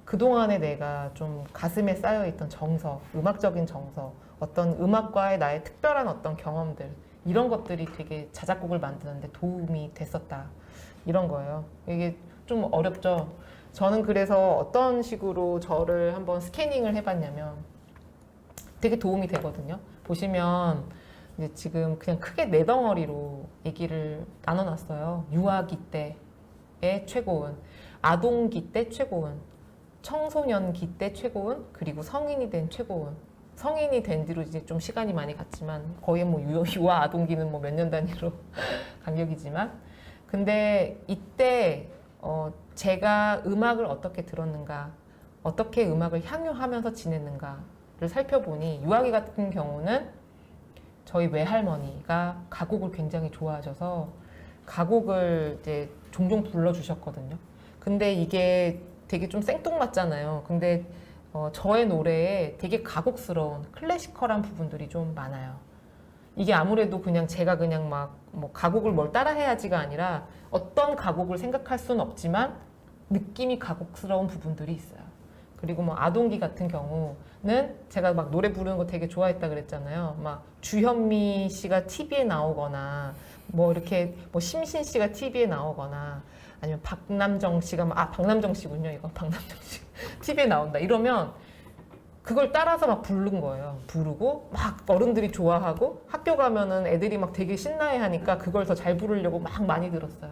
그동안에 내가 좀 가슴에 쌓여있던 정서, 음악적인 정서, 어떤 음악과의 나의 특별한 어떤 경험들, 이런 것들이 되게 자작곡을 만드는데 도움이 됐었다. 이런 거예요. 이게 좀 어렵죠. 저는 그래서 어떤 식으로 저를 한번 스캐닝을 해봤냐면 되게 도움이 되거든요. 보시면 이제 지금 그냥 크게 네 덩어리로 얘기를 나눠놨어요. 유아기 때의 최고운, 아동기 때 최고운, 청소년기 때 최고운, 그리고 성인이 된 최고운. 성인이 된 뒤로 이제 좀 시간이 많이 갔지만 거의 뭐 유아 아동기는 뭐 몇 년 단위로 간격이지만, 근데 이때 제가 음악을 어떻게 들었는가, 어떻게 음악을 향유하면서 지냈는가를 살펴보니, 유아기 같은 경우는 저희 외할머니가 가곡을 굉장히 좋아하셔서 가곡을 이제 종종 불러주셨거든요. 근데 이게 되게 좀 생뚱맞잖아요. 근데 저의 노래에 되게 가곡스러운 클래시컬한 부분들이 좀 많아요. 이게 아무래도 그냥 제가 그냥 막 뭐 가곡을 뭘 따라해야지가 아니라 어떤 가곡을 생각할 수는 없지만 느낌이 가곡스러운 부분들이 있어요. 그리고 뭐 아동기 같은 경우는 제가 막 노래 부르는 거 되게 좋아했다 그랬잖아요. 막 주현미 씨가 TV에 나오거나 뭐 이렇게 뭐 심신 씨가 TV에 나오거나 아니면 박남정 씨가 박남정 씨군요. 이거 박남정 씨 TV에 나온다 이러면 그걸 따라서 막 부른 거예요. 부르고 막 어른들이 좋아하고 학교 가면은 애들이 막 되게 신나해하니까 그걸 더 잘 부르려고 막 많이 들었어요.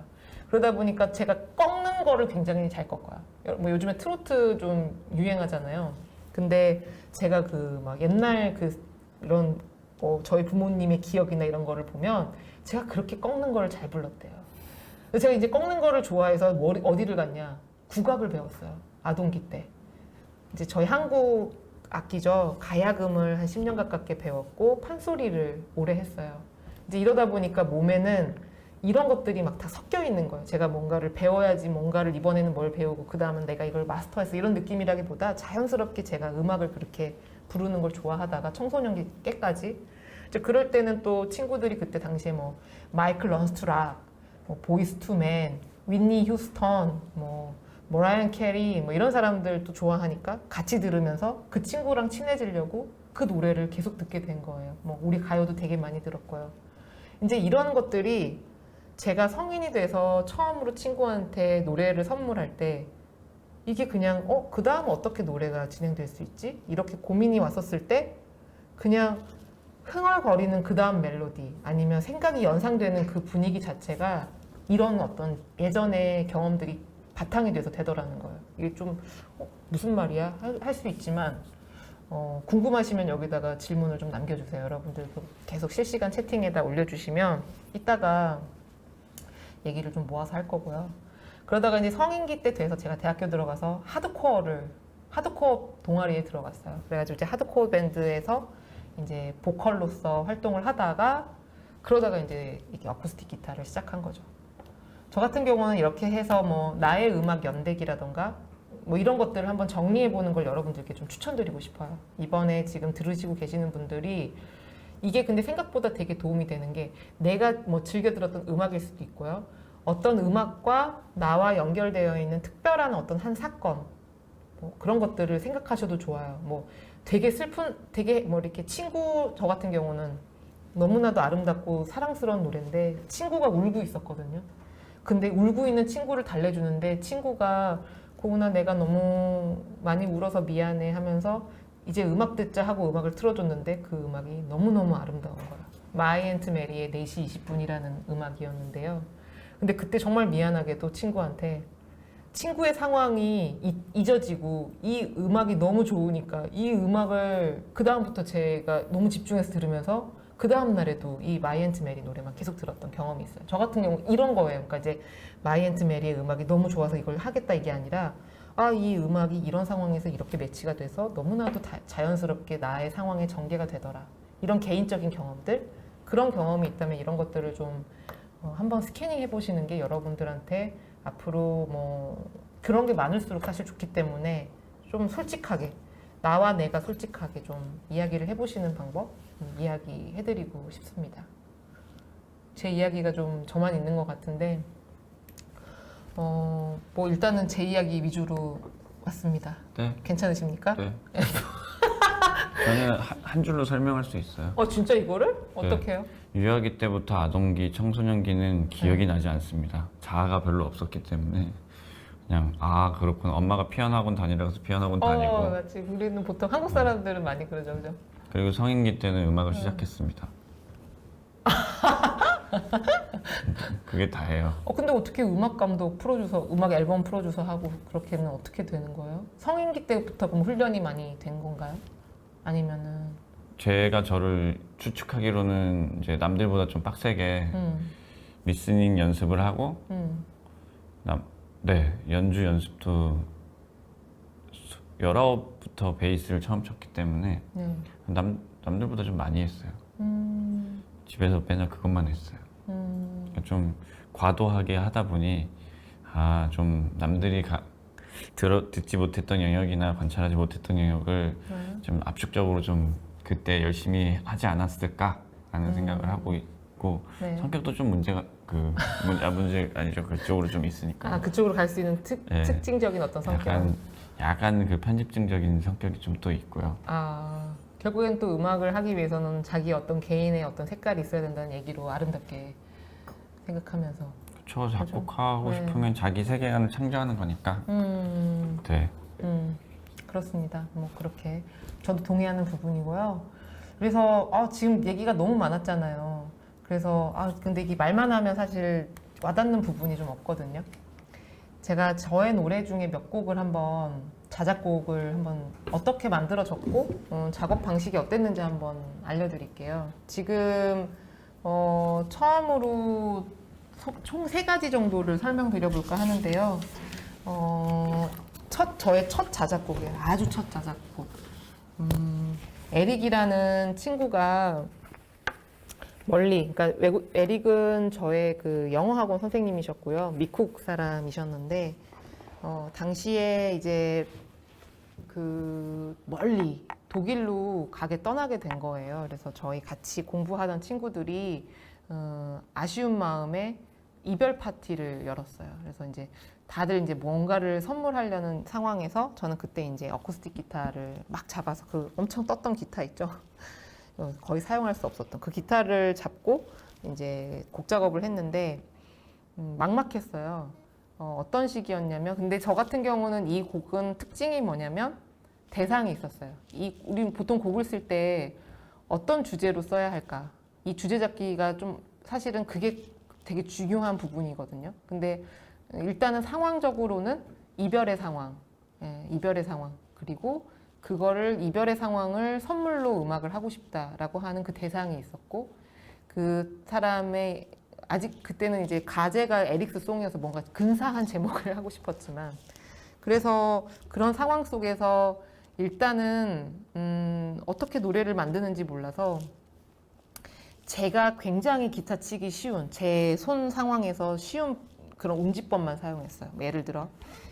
그러다 보니까 제가 꺾는 거를 굉장히 잘 꺾어요. 뭐 요즘에 트로트 좀 유행하잖아요. 근데 제가 그 막 옛날 그 이런 저희 부모님의 기억이나 이런 거를 보면 제가 그렇게 꺾는 거를 잘 불렀대요. 제가 이제 꺾는 거를 좋아해서 어디를 갔냐? 국악을 배웠어요. 아동기 때. 이제 저희 한국 악기죠. 가야금을 한 10년 가깝게 배웠고 판소리를 오래 했어요. 이제 이러다 보니까 몸에는 이런 것들이 막 다 섞여 있는 거예요. 제가 뭔가를 배워야지, 뭔가를 이번에는 뭘 배우고 그 다음은 내가 이걸 마스터해서 이런 느낌이라기보다 자연스럽게 제가 음악을 그렇게 부르는 걸 좋아하다가 청소년 때까지 이제 그럴 때는 또 친구들이 그때 당시에 뭐 마이클 런스투락, 뭐 보이스 투맨, 윈니 휴스턴, 뭐 모라이언 캐리 뭐 이런 사람들도 좋아하니까 같이 들으면서 그 친구랑 친해지려고 그 노래를 계속 듣게 된 거예요. 뭐 우리 가요도 되게 많이 들었고요. 이제 이런 것들이 제가 성인이 돼서 처음으로 친구한테 노래를 선물할 때 이게 그냥 그 다음 어떻게 노래가 진행될 수 있지? 이렇게 고민이 왔었을 때 그냥 흥얼거리는 그 다음 멜로디 아니면 생각이 연상되는 그 분위기 자체가 이런 어떤 예전의 경험들이 바탕이 돼서 되더라는 거예요. 이게 좀 무슨 말이야? 할 수 있지만 궁금하시면 여기다가 질문을 좀 남겨주세요. 여러분들 계속 실시간 채팅에다 올려주시면 이따가 얘기를 좀 모아서 할 거고요. 그러다가 이제 성인기 때 돼서 제가 대학교 들어가서 하드코어 동아리에 들어갔어요. 그래가지고 이제 하드코어 밴드에서 이제 보컬로서 활동을 하다가 그러다가 이제 이렇게 어쿠스틱 기타를 시작한 거죠. 저 같은 경우는 이렇게 해서 뭐 나의 음악 연대기라던가 뭐 이런 것들을 한번 정리해 보는 걸 여러분들께 좀 추천드리고 싶어요. 이번에 지금 들으시고 계시는 분들이 이게 근데 생각보다 되게 도움이 되는 게 내가 뭐 즐겨 들었던 음악일 수도 있고요. 어떤 음악과 나와 연결되어 있는 특별한 어떤 한 사건 뭐 그런 것들을 생각하셔도 좋아요. 뭐 되게 되게 뭐 이렇게 저 같은 경우는 너무나도 아름답고 사랑스러운 노래인데 친구가 울고 있었거든요. 근데 울고 있는 친구를 달래주는데 친구가 고은아 내가 너무 많이 울어서 미안해 하면서 이제 음악 듣자 하고 음악을 틀어줬는데 그 음악이 너무너무 아름다운 거야. 마이 앤트 메리의 4시 20분이라는 음악이었는데요. 근데 그때 정말 미안하게도 친구한테 친구의 상황이 잊어지고 이 음악이 너무 좋으니까 이 음악을 그 다음부터 제가 너무 집중해서 들으면서 그 다음 날에도 이 마이 앤트 메리 노래만 계속 들었던 경험이 있어요. 저 같은 경우 이런 거예요. 그러니까 이제 마이 앤트 메리의 음악이 너무 좋아서 이걸 하겠다 이게 아니라 이 음악이 이런 상황에서 이렇게 매치가 돼서 너무나도 자연스럽게 나의 상황에 전개가 되더라. 이런 개인적인 경험들, 그런 경험이 있다면 이런 것들을 좀 한번 스캐닝 해보시는 게 여러분들한테 앞으로 뭐 그런 게 많을수록 사실 좋기 때문에 좀 솔직하게 나와 내가 솔직하게 좀 이야기를 해보시는 방법 이야기해드리고 싶습니다. 제 이야기가 좀 저만 있는 것 같은데 뭐 일단은 제 이야기 위주로 맞습니다. 네. 괜찮으십니까? 네. 저는 한 줄로 설명할 수 있어요. 진짜 이거를? 어떻게 해요? 유아기 때부터 아동기, 청소년기는 기억이 나지 않습니다. 자아가 별로 없었기 때문에 그냥 그렇구나. 엄마가 피아노학원 다니라고 해서 피아노학원 다니고 맞지. 우리는 보통 한국 사람들은 많이 그러죠, 그죠? 그리고 성인기 때는 음악을 시작했습니다. 그게 다예요. 근데 어떻게 음악 감독, 프로듀서, 음악 앨범 프로듀서 하고 그렇게는 어떻게 되는 거예요? 성인기 때부터 그럼 훈련이 많이 된 건가요? 아니면은 제가 저를 추측하기로는 이제 남들보다 좀 빡세게 리스닝 연습을 하고 연주 연습도 19부터 베이스를 처음 쳤기 때문에 남들보다 좀 많이 했어요. 집에서 맨날 그것만 했어요. 그러니까 좀 과도하게 하다 보니 좀 남들이 듣지 못했던 영역이나 관찰하지 못했던 영역을 좀 압축적으로 좀 그때 열심히 하지 않았을까라는 생각을 하고 있고 네. 성격도 좀 문제 아니죠. 그쪽으로 좀 있으니까. 그쪽으로 갈 수 있는 네. 특징적인 어떤 성격. 약간 그 편집증적인 성격이 좀 또 있고요. 결국엔 또 음악을 하기 위해서는 자기 어떤 개인의 어떤 색깔이 있어야 된다는 얘기로 아름답게 생각하면서. 그렇죠. 작곡하고 네. 싶으면 자기 세계관을 창조하는 거니까. 네. 그렇습니다. 뭐 그렇게 저도 동의하는 부분이고요. 그래서 지금 얘기가 너무 많았잖아요. 그래서 근데 이게 말만 하면 사실 와닿는 부분이 좀 없거든요. 제가 저의 노래 중에 몇 곡을 한번 자작곡을 한번 어떻게 만들어졌고 작업 방식이 어땠는지 한번 알려드릴게요. 지금 처음으로 총 3가지 정도를 설명드려볼까 하는데요. 저의 첫 자작곡이에요. 아주 첫 자작곡. 에릭이라는 친구가 그러니까 에릭은 저의 그 영어학원 선생님이셨고요. 미국 사람이셨는데, 당시에 이제 멀리 독일로 떠나게 된 거예요. 그래서 저희 같이 공부하던 친구들이 아쉬운 마음에 이별 파티를 열었어요. 그래서 이제 다들 이제 뭔가를 선물하려는 상황에서 저는 그때 이제 어쿠스틱 기타를 막 잡아서 그 엄청 떴던 기타 있죠. 거의 사용할 수 없었던 그 기타를 잡고 이제 곡 작업을 했는데 막막했어요. 어떤 식이었냐면, 근데 저 같은 경우는 이 곡은 특징이 뭐냐면 대상이 있었어요. 우리 보통 곡을 쓸 때 어떤 주제로 써야 할까? 이 주제 잡기가 좀 사실은 그게 되게 중요한 부분이거든요. 근데 일단은 상황적으로는 이별의 상황, 이별의 상황, 그리고 그거를 이별의 상황을 선물로 음악을 하고 싶다라고 하는 그 대상이 있었고, 그 사람의 아직 그때는 이제 가제가 에릭스 송이어서 뭔가 근사한 제목을 하고 싶었지만, 그래서 그런 상황 속에서 일단은 어떻게 노래를 만드는지 몰라서 제가 굉장히 기타 치기 쉬운 제 손 상황에서 쉬운 그런 운지법만 사용했어요. 예를 들어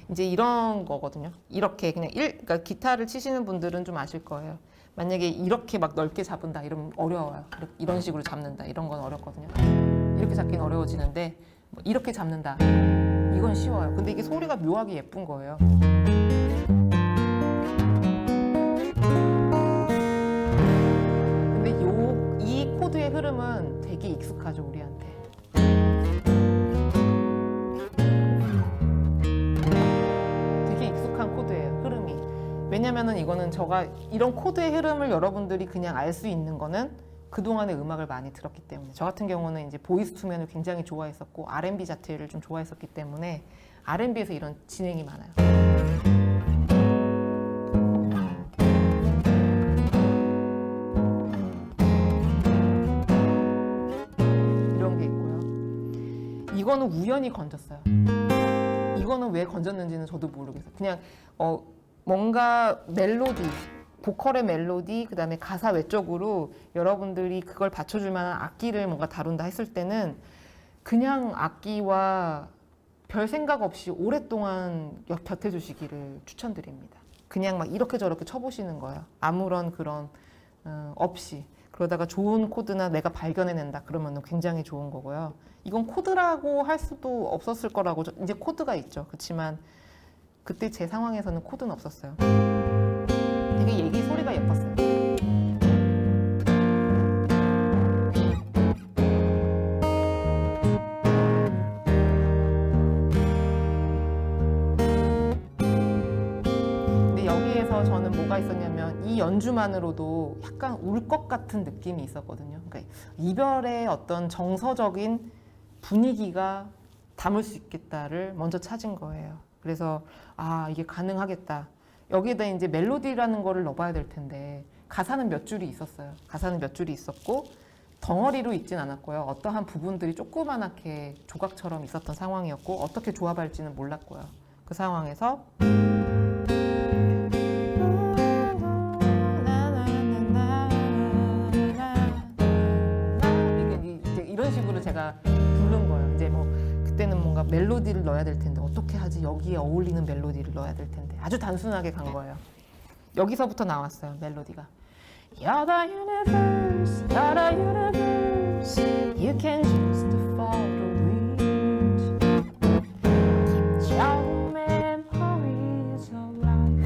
이제 이런 거거든요. 이렇게 그냥 그러니까 기타를 치시는 분들은 좀 아실 거예요. 만약에 이렇게 막 넓게 잡은다 이러면 어려워요. 이런 식으로 잡는다 이런 건 어렵거든요. 이렇게 잡기는 어려워지는데 뭐 이렇게 잡는다 이건 쉬워요. 근데 이게 소리가 묘하게 예쁜 거예요. 근데 이 코드의 흐름은 되게 익숙하죠, 우리한테. 되게 익숙한 코드예요, 흐름이. 왜냐면은 이거는 제가 이런 코드의 흐름을 여러분들이 그냥 알 수 있는 거는 그동안의 음악을 많이 들었기 때문에. 저 같은 경우는 이제 보이스 투맨을 굉장히 좋아했었고 R&B 자체를 좀 좋아했었기 때문에 R&B에서 이런 진행이 많아요. 이런 게 있고요. 이거는 우연히 건졌어요. 이거는 왜 건졌는지는 저도 모르겠어요. 그냥 뭔가 멜로디, 보컬의 멜로디, 그 다음에 가사 외적으로 여러분들이 그걸 받쳐줄 만한 악기를 뭔가 다룬다 했을 때는 그냥 악기와 별 생각 없이 오랫동안 곁에 주시기를 추천드립니다. 그냥 막 이렇게 저렇게 쳐보시는 거예요. 아무런 그런 없이. 그러다가 좋은 코드나 내가 발견해낸다 그러면 굉장히 좋은 거고요. 이건 코드라고 할 수도 없었을 거라고, 이제 코드가 있죠. 그렇지만 그때 제 상황에서는 코드는 없었어요. 되게 얘기 소리가 예뻤어요. 근데 여기에서 저는 뭐가 있었냐면 이 연주만으로도 약간 울 것 같은 느낌이 있었거든요. 그러니까 이별의 어떤 정서적인 분위기가 담을 수 있겠다를 먼저 찾은 거예요. 그래서 아, 이게 가능하겠다. 여기에다 이제 멜로디라는 거를 넣어봐야 될 텐데 가사는 몇 줄이 있었어요. 가사는 몇 줄이 있었고 덩어리로 있진 않았고요. 어떠한 부분들이 조그만하게 조각처럼 있었던 상황이었고 어떻게 조합할지는 몰랐고요. 그 상황에서 이제 이런 식으로 제가 부른 거예요. 이제 뭐 그때는 뭔가 멜로디를 넣어야 될 텐데 어떻게 하지? 여기에 어울리는 멜로디를 넣어야 될 텐데 아주 단순하게 간 거예요. 여기서부터 나왔어요. 멜로디가 You're the universe, you're the universe. You can just follow it. Keep your memories alive.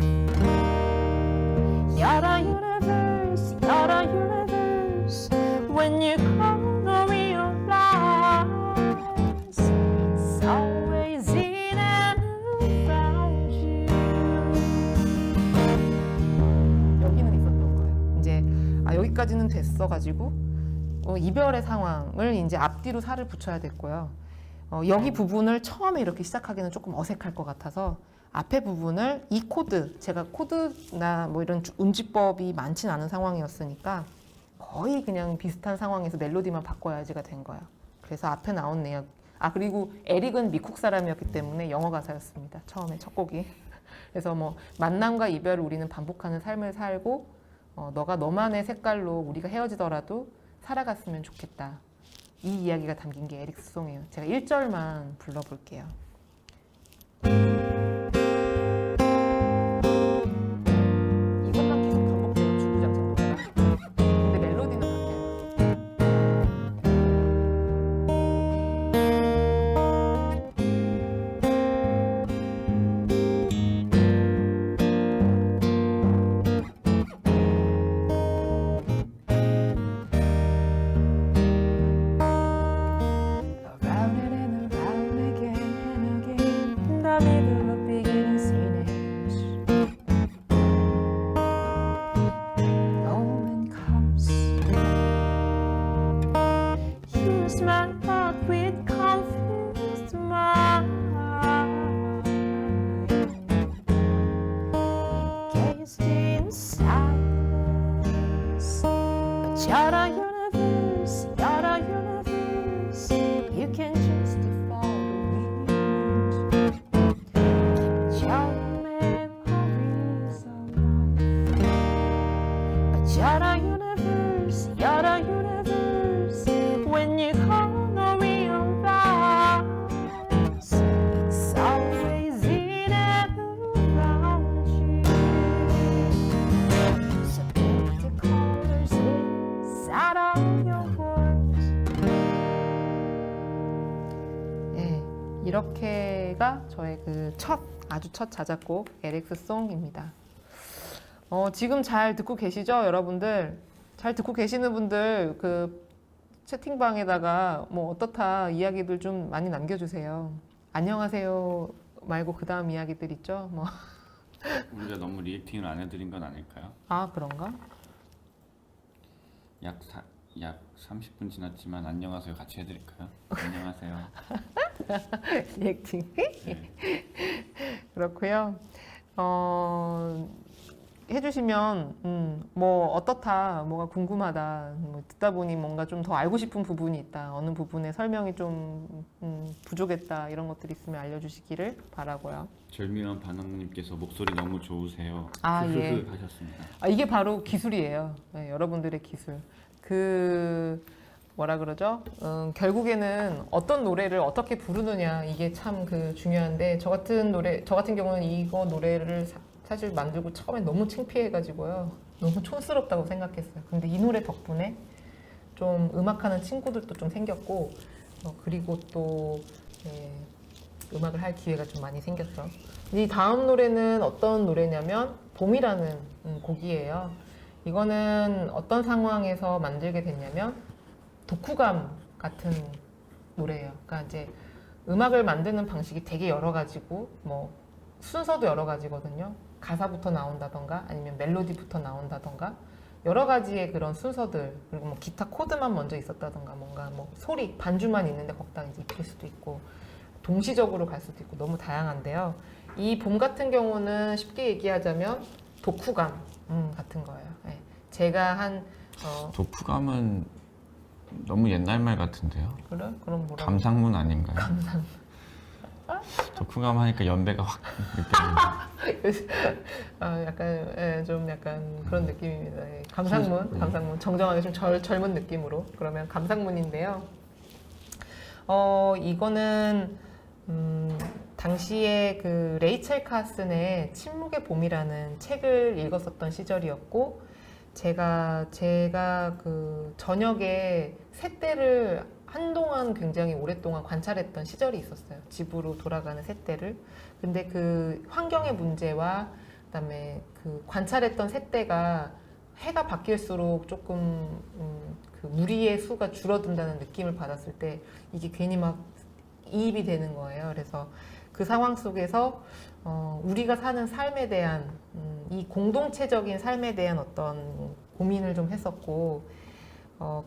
You're the universe, you're the universe. When you come to realize it's always in and around you. 여기는 있었던 거예요. 이제 여기까지는 됐어가지고 이별의 상황을 이제 앞뒤로 살을 붙여야 됐고요. 여기 부분을 처음에 이렇게 시작하기는 조금 어색할 것 같아서 앞에 부분을 이 코드, 제가 코드나 뭐 이런 운지법이 많진 않은 상황이었으니까 거의 그냥 비슷한 상황에서 멜로디만 바꿔야지가 된 거예요. 그래서 앞에 나온 내용, 그리고 에릭은 미국 사람이었기 때문에 영어 가사였습니다. 처음에 첫 곡이. 그래서 뭐 만남과 이별을 우리는 반복하는 삶을 살고 너가 너만의 색깔로 우리가 헤어지더라도 살아갔으면 좋겠다. 이 이야기가 담긴 게 에릭스송이에요. 제가 1절만 불러볼게요. 이것만 계속 반복돼요. 주구장창 노래가. 근데 멜로디는 바뀌어요. You're the universe, you're the universe. You can just follow it. Keep your memories alive. But you're the universe, you're the universe. When you come to realize it's always in and around you. So pick the colors inside of your words. 네, 이렇게가 저의 그 아주 첫 자작곡 에릭스송입니다. 지금 잘 듣고 계시죠, 여러분들? 잘 듣고 계시는 분들 그 채팅방에다가 뭐 어떻다 이야기들 좀 많이 남겨주세요. 안녕하세요 말고 그 다음 이야기들 있죠? 뭐. 우리가 너무 리액팅을 안 해드린 건 아닐까요? 그런가? 약 30분 지났지만 안녕하세요 같이 해드릴까요? 안녕하세요. 리액팅. 네. 그렇고요. 해주시면 뭐 어떻다, 뭐가 궁금하다, 뭐 듣다 보니 뭔가 좀 더 알고 싶은 부분이 있다, 어느 부분에 설명이 좀 부족했다, 이런 것들이 있으면 알려주시기를 바라고요. 절묘한 반응님께서 목소리 너무 좋으세요. 예. 하셨습니다. 이게 바로 기술이에요. 네, 여러분들의 기술. 뭐라 그러죠? 결국에는 어떤 노래를 어떻게 부르느냐, 이게 참 중요한데, 저 같은 경우는 이거 노래를 사실 만들고 처음에 너무 창피해가지고요. 너무 촌스럽다고 생각했어요. 근데 이 노래 덕분에 좀 음악하는 친구들도 좀 생겼고, 그리고 또 음악을 할 기회가 좀 많이 생겼죠. 이 다음 노래는 어떤 노래냐면 봄이라는 곡이에요. 이거는 어떤 상황에서 만들게 됐냐면 독후감 같은 노래예요. 그러니까 이제 음악을 만드는 방식이 되게 여러 가지고 뭐 순서도 여러 가지거든요. 가사부터 나온다던가 아니면 멜로디부터 나온다던가 여러 가지의 그런 순서들, 그리고 뭐 기타 코드만 먼저 있었다던가 뭔가 뭐 소리 반주만 있는데 거기다 이제 입힐 수도 있고 동시적으로 갈 수도 있고 너무 다양한데요. 이 봄 같은 경우는 쉽게 얘기하자면 독후감 같은 거예요. 네. 제가 한 독후감은 너무 옛날 말 같은데요. 그래? 그럼 뭐라? 감상문 아닌가요? 독후감 하니까 연배가 확 느껴지네요. 약간 좀 약간 그런 느낌입니다. 예. 감상문 정정하게 좀 젊은 느낌으로 그러면 감상문인데요. 이거는 당시에 그 레이첼 카슨의 침묵의 봄이라는 책을 읽었었던 시절이었고 제가 그 저녁에 새떼를 한동안 굉장히 오랫동안 관찰했던 시절이 있었어요. 집으로 돌아가는 새떼를. 근데 그 환경의 문제와 그다음에 그 관찰했던 새떼가 해가 바뀔수록 조금 그 무리의 수가 줄어든다는 느낌을 받았을 때 이게 괜히 막 이입이 되는 거예요. 그래서 그 상황 속에서 우리가 사는 삶에 대한 이 공동체적인 삶에 대한 어떤 고민을 좀 했었고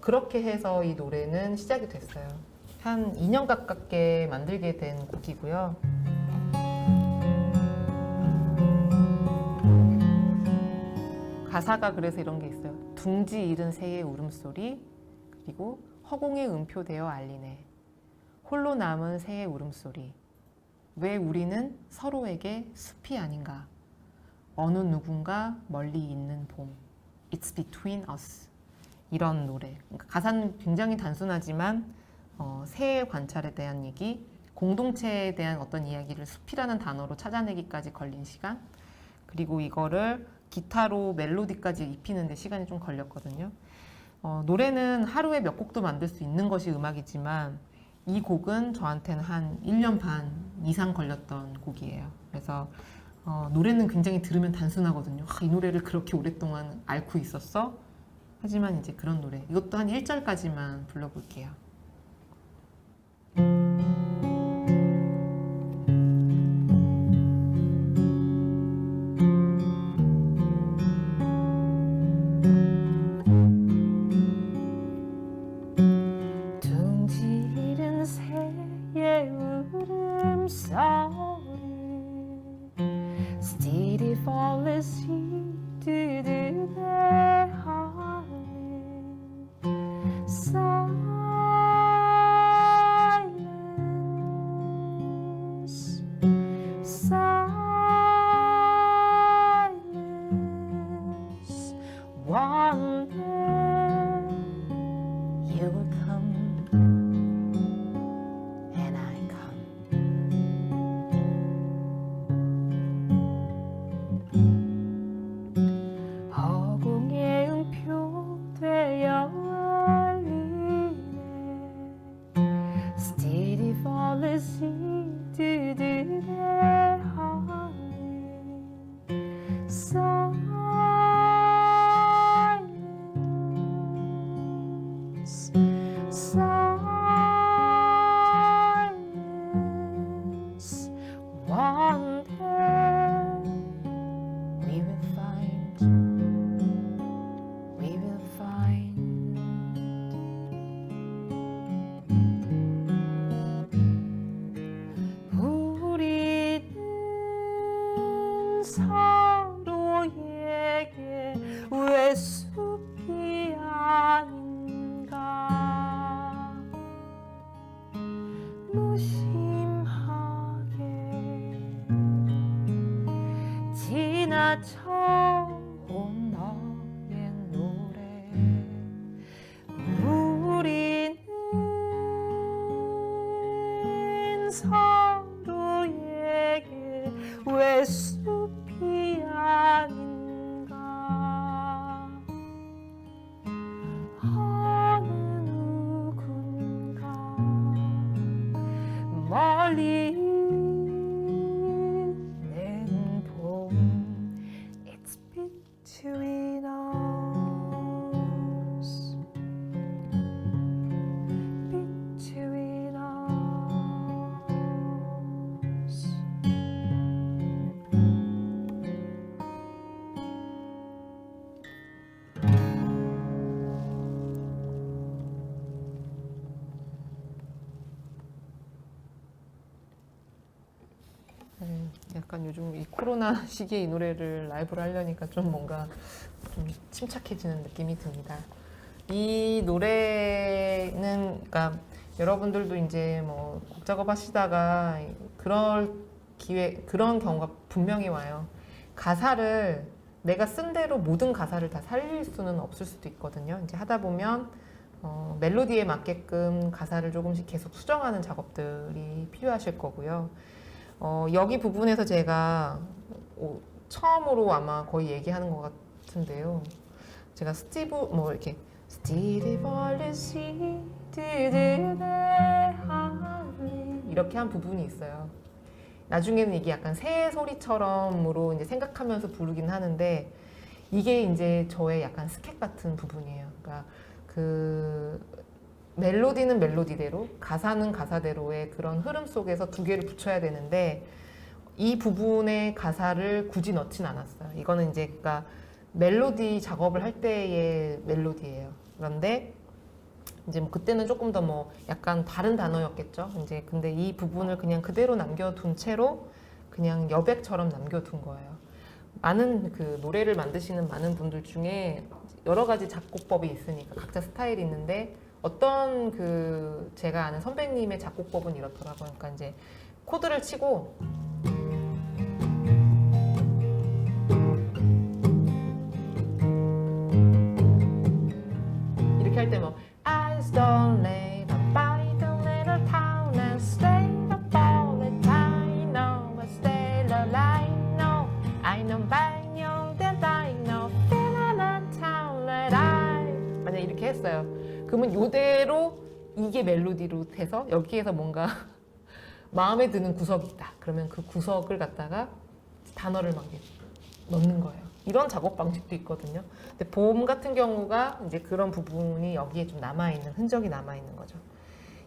그렇게 해서 이 노래는 시작이 됐어요. 한 2년 가깝게 만들게 된 곡이고요. 가사가 그래서 이런 게 있어요. 둥지 잃은 새의 울음소리, 그리고 허공에 음표되어 알리네. 홀로 남은 새의 울음소리. 왜 우리는 서로에게 숲이 아닌가? 어느 누군가 멀리 있는 봄. It's between us. 이런 노래. 그러니까 가사는 굉장히 단순하지만 새의 관찰에 대한 얘기, 공동체에 대한 어떤 이야기를 숲이라는 단어로 찾아내기까지 걸린 시간, 그리고 이거를 기타로 멜로디까지 입히는데 시간이 좀 걸렸거든요. 노래는 하루에 몇 곡도 만들 수 있는 것이 음악이지만 이 곡은 저한테는 한 1년 반 이상 걸렸던 곡이에요. 그래서 노래는 굉장히 들으면 단순하거든요. 이 노래를 그렇게 오랫동안 앓고 있었어? 하지만 이제 그런 노래. 이것도 한 1절까지만 불러볼게요. 둥지 잃은 새의 울음소리 Steady fall asleep to their heart Silence, silence. One day you will come, and I come. 허공에 음표되어 Steady fall asleep to their heart. Silence, silence. One day we will find, we will find. 우리는 서로에게 왜 숲이 아닌가 무심하게 지나쳐온 너의 노래 우리는 서로에게 왜 숲이 아닌가 어느 누군가 멀리 있네 코로나 시기에 이 노래를 라이브로 하려니까 좀 뭔가 좀 침착해지는 느낌이 듭니다. 이 노래는 그러니까 여러분들도 이제 뭐 곡 작업하시다가 그런 경우가 분명히 와요. 가사를 내가 쓴 대로 모든 가사를 다 살릴 수는 없을 수도 있거든요. 이제 하다 보면 멜로디에 맞게끔 가사를 조금씩 계속 수정하는 작업들이 필요하실 거고요. 여기 부분에서 제가 처음으로 아마 거의 얘기하는 것 같은데요. 제가 스티브 월리시 이렇게 한 부분이 있어요. 나중에는 이게 약간 새 소리처럼으로 이제 생각하면서 부르긴 하는데 이게 이제 저의 약간 스케치 같은 부분이에요. 그러니까 그 멜로디는 멜로디대로, 가사는 가사대로의 그런 흐름 속에서 두 개를 붙여야 되는데 이 부분의 가사를 굳이 넣진 않았어요. 이거는 이제 그러니까 멜로디 작업을 할 때의 멜로디예요. 그런데 이제 뭐 그때는 조금 더 뭐 약간 다른 단어였겠죠. 이제 근데 이 부분을 그냥 그대로 남겨둔 채로 그냥 여백처럼 남겨둔 거예요. 많은 그 노래를 만드시는 많은 분들 중에 여러 가지 작곡법이 있으니까 각자 스타일이 있는데 어떤 그 제가 아는 선배님의 작곡법은 이렇더라고요. 그러니까 이제 코드를 치고 이렇게 할 때 뭐 I don't live by the little town and stay up all the time. No, but stay alive. No, I know by you that I know feel the town that I. 만약 이렇게 했어요. 그러면 이대로 이게 멜로디로 돼서 여기에서 뭔가 마음에 드는 구석이 있다. 그러면 그 구석을 갖다가 단어를 막 넣는 거예요. 이런 작업 방식도 있거든요. 근데 봄 같은 경우가 이제 그런 부분이 여기에 좀 남아있는, 흔적이 남아있는 거죠.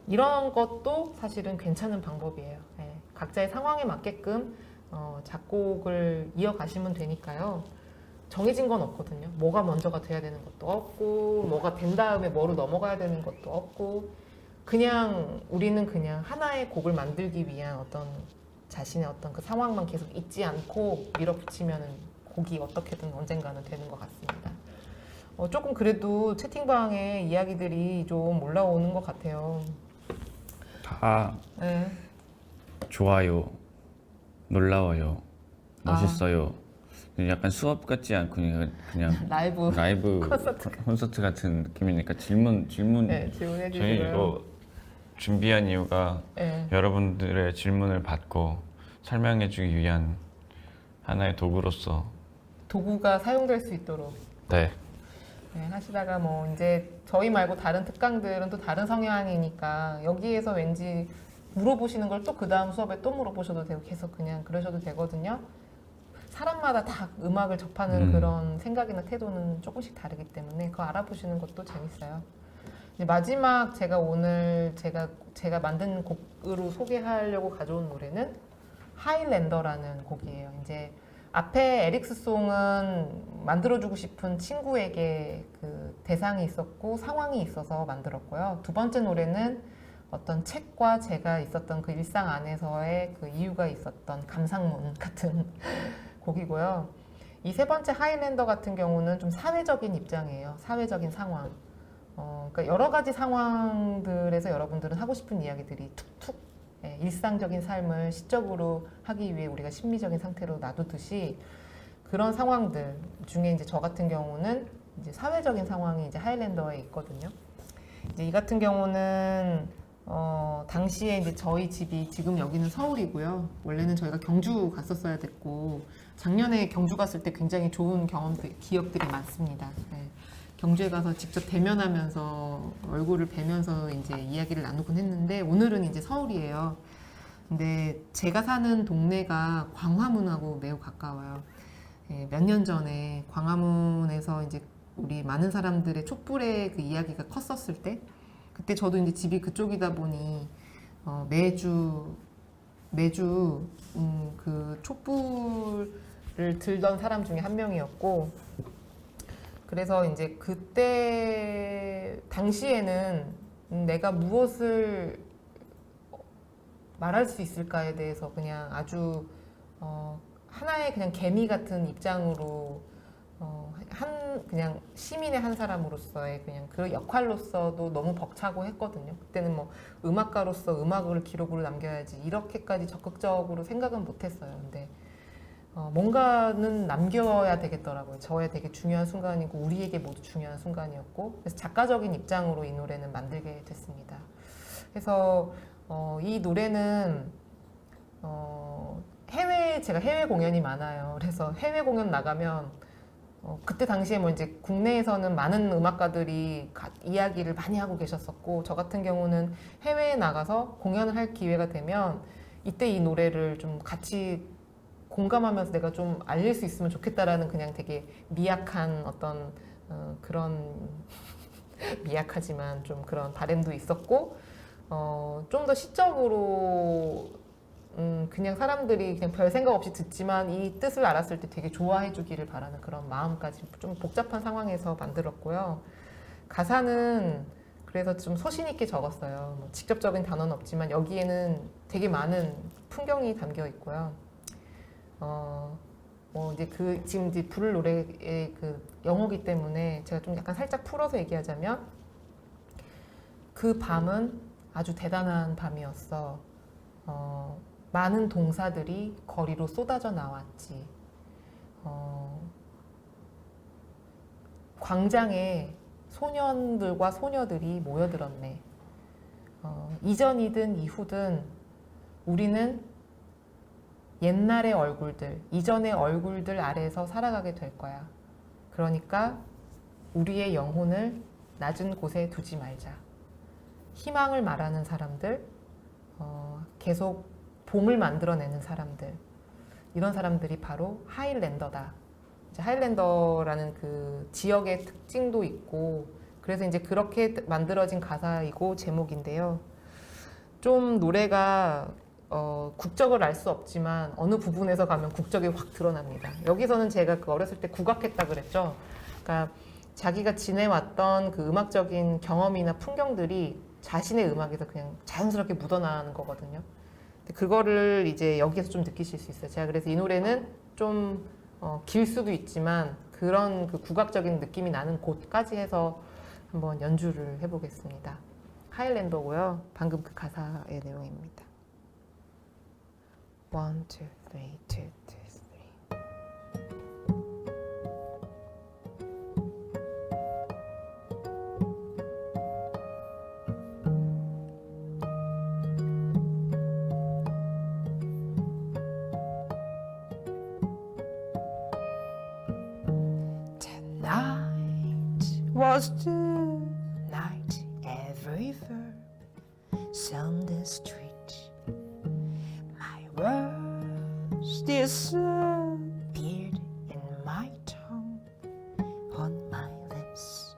이런 것도 사실은 괜찮은 방법이에요. 네. 각자의 상황에 맞게끔 작곡을 이어가시면 되니까요. 정해진 건 없거든요. 뭐가 먼저가 돼야 되는 것도 없고, 뭐가 된 다음에 뭐로 넘어가야 되는 것도 없고, 그냥 우리는 그냥 하나의 곡을 만들기 위한 어떤 자신의 어떤 그 상황만 계속 잊지 않고 밀어붙이면은 곡이 어떻게든 언젠가는 되는 것 같습니다. 조금 그래도 채팅방에 이야기들이 좀 올라오는 것 같아요. 다 네. 좋아요, 놀라워요, 멋있어요. 약간 수업 같지 않고 그냥 라이브 콘서트 같은 느낌이니까 질문 네, 질문해 저희 주시고요. 이거 준비한 이유가 네. 여러분들의 질문을 받고 설명해주기 위한 하나의 도구로서 도구가 사용될 수 있도록 네. 하시다가 뭐 이제 저희 말고 다른 특강들은 또 다른 성향이니까 여기에서 왠지 물어보시는 걸 또 그 다음 수업에 또 물어보셔도 되고 계속 그냥 그러셔도 되거든요. 사람마다 다 음악을 접하는 그런 생각이나 태도는 조금씩 다르기 때문에 그거 알아보시는 것도 재밌어요. 이제 마지막 제가 오늘 제가 만든 곡으로 소개하려고 가져온 노래는 하일랜더라는 곡이에요. 이제 앞에 에릭스송은 만들어주고 싶은 친구에게 그 대상이 있었고 상황이 있어서 만들었고요. 두 번째 노래는 어떤 책과 제가 있었던 그 일상 안에서의 그 이유가 있었던 감상문 같은 곡이고요. 이 세 번째 하일랜더 같은 경우는 좀 사회적인 입장이에요. 사회적인 상황. 그러니까 여러 가지 상황들에서 여러분들은 하고 싶은 이야기들이 툭툭 일상적인 삶을 시적으로 하기 위해 우리가 심리적인 상태로 놔두듯이 그런 상황들 중에 이제 저 같은 경우는 이제 사회적인 상황이 이제 하일랜더에 있거든요. 이제 이 같은 경우는 당시에 이제 저희 집이 지금 여기는 서울이고요. 원래는 저희가 경주 갔었어야 됐고 작년에 경주 갔을 때 굉장히 좋은 기억들이 많습니다. 네. 경주에 가서 직접 대면하면서 얼굴을 뵈면서 이제 이야기를 나누곤 했는데 오늘은 이제 서울이에요. 근데 제가 사는 동네가 광화문하고 매우 가까워요. 몇 년 전에 광화문에서 이제 우리 많은 사람들의 촛불의 그 이야기가 컸었을 때 그때 저도 이제 집이 그쪽이다 보니 매주 그 촛불을 들던 사람 중에 한 명이었고 그래서 이제 그때 당시에는 내가 무엇을 말할 수 있을까에 대해서 그냥 아주 하나의 그냥 개미 같은 입장으로 그냥 시민의 한 사람으로서의 그냥 그 역할로서도 너무 벅차고 했거든요. 그때는 뭐 음악가로서 음악을 기록으로 남겨야지 이렇게까지 적극적으로 생각은 못했어요. 근데 뭔가는 남겨야 되겠더라고요. 저의 되게 중요한 순간이고 우리에게 모두 중요한 순간이었고, 그래서 작가적인 입장으로 이 노래는 만들게 됐습니다. 그래서 이 노래는 제가 해외 공연이 많아요. 그래서 해외 공연 나가면 그때 당시에 뭐 이제 국내에서는 많은 음악가들이 이야기를 많이 하고 계셨었고, 저 같은 경우는 해외에 나가서 공연을 할 기회가 되면 이때 이 노래를 좀 같이 공감하면서 내가 좀 알릴 수 있으면 좋겠다라는 그냥 되게 미약한 어떤 그런 미약하지만 좀 그런 바람도 있었고, 좀 더 시적으로 그냥 사람들이 그냥 별 생각 없이 듣지만 이 뜻을 알았을 때 되게 좋아해 주기를 바라는 그런 마음까지 좀 복잡한 상황에서 만들었고요. 가사는 그래서 좀 소신 있게 적었어요. 뭐 직접적인 단어는 없지만 여기에는 되게 많은 풍경이 담겨 있고요. 뭐 이제 지금 이제 부를 노래의 그 영어기 때문에 제가 좀 약간 살짝 풀어서 얘기하자면, 그 밤은 아주 대단한 밤이었어. 많은 동사들이 거리로 쏟아져 나왔지. 광장에 소년들과 소녀들이 모여들었네. 이전이든 이후든 우리는 옛날의 얼굴들, 이전의 얼굴들 아래에서 살아가게 될 거야. 그러니까 우리의 영혼을 낮은 곳에 두지 말자. 희망을 말하는 사람들, 계속 봄을 만들어내는 사람들, 이런 사람들이 바로 하일랜더다. 이제 하일랜더라는 그 지역의 특징도 있고, 그래서 이제 그렇게 만들어진 가사이고 제목인데요. 좀 노래가 국적을 알 수 없지만 어느 부분에서 가면 국적이 확 드러납니다. 여기서는 제가 그 어렸을 때 국악했다 그랬죠. 그러니까 자기가 지내왔던 그 음악적인 경험이나 풍경들이 자신의 음악에서 그냥 자연스럽게 묻어나는 거거든요. 그거를 이제 여기에서 좀 느끼실 수 있어요. 제가 그래서 이 노래는 좀 길 수도 있지만 그런 그 국악적인 느낌이 나는 곳까지 해서 한번 연주를 해보겠습니다. 하일랜더고요. 방금 그 가사의 내용입니다. 1, 2, 3, 2, 2, 3. Was the night everywhere on the street. My words disappeared in my tongue, on my lips.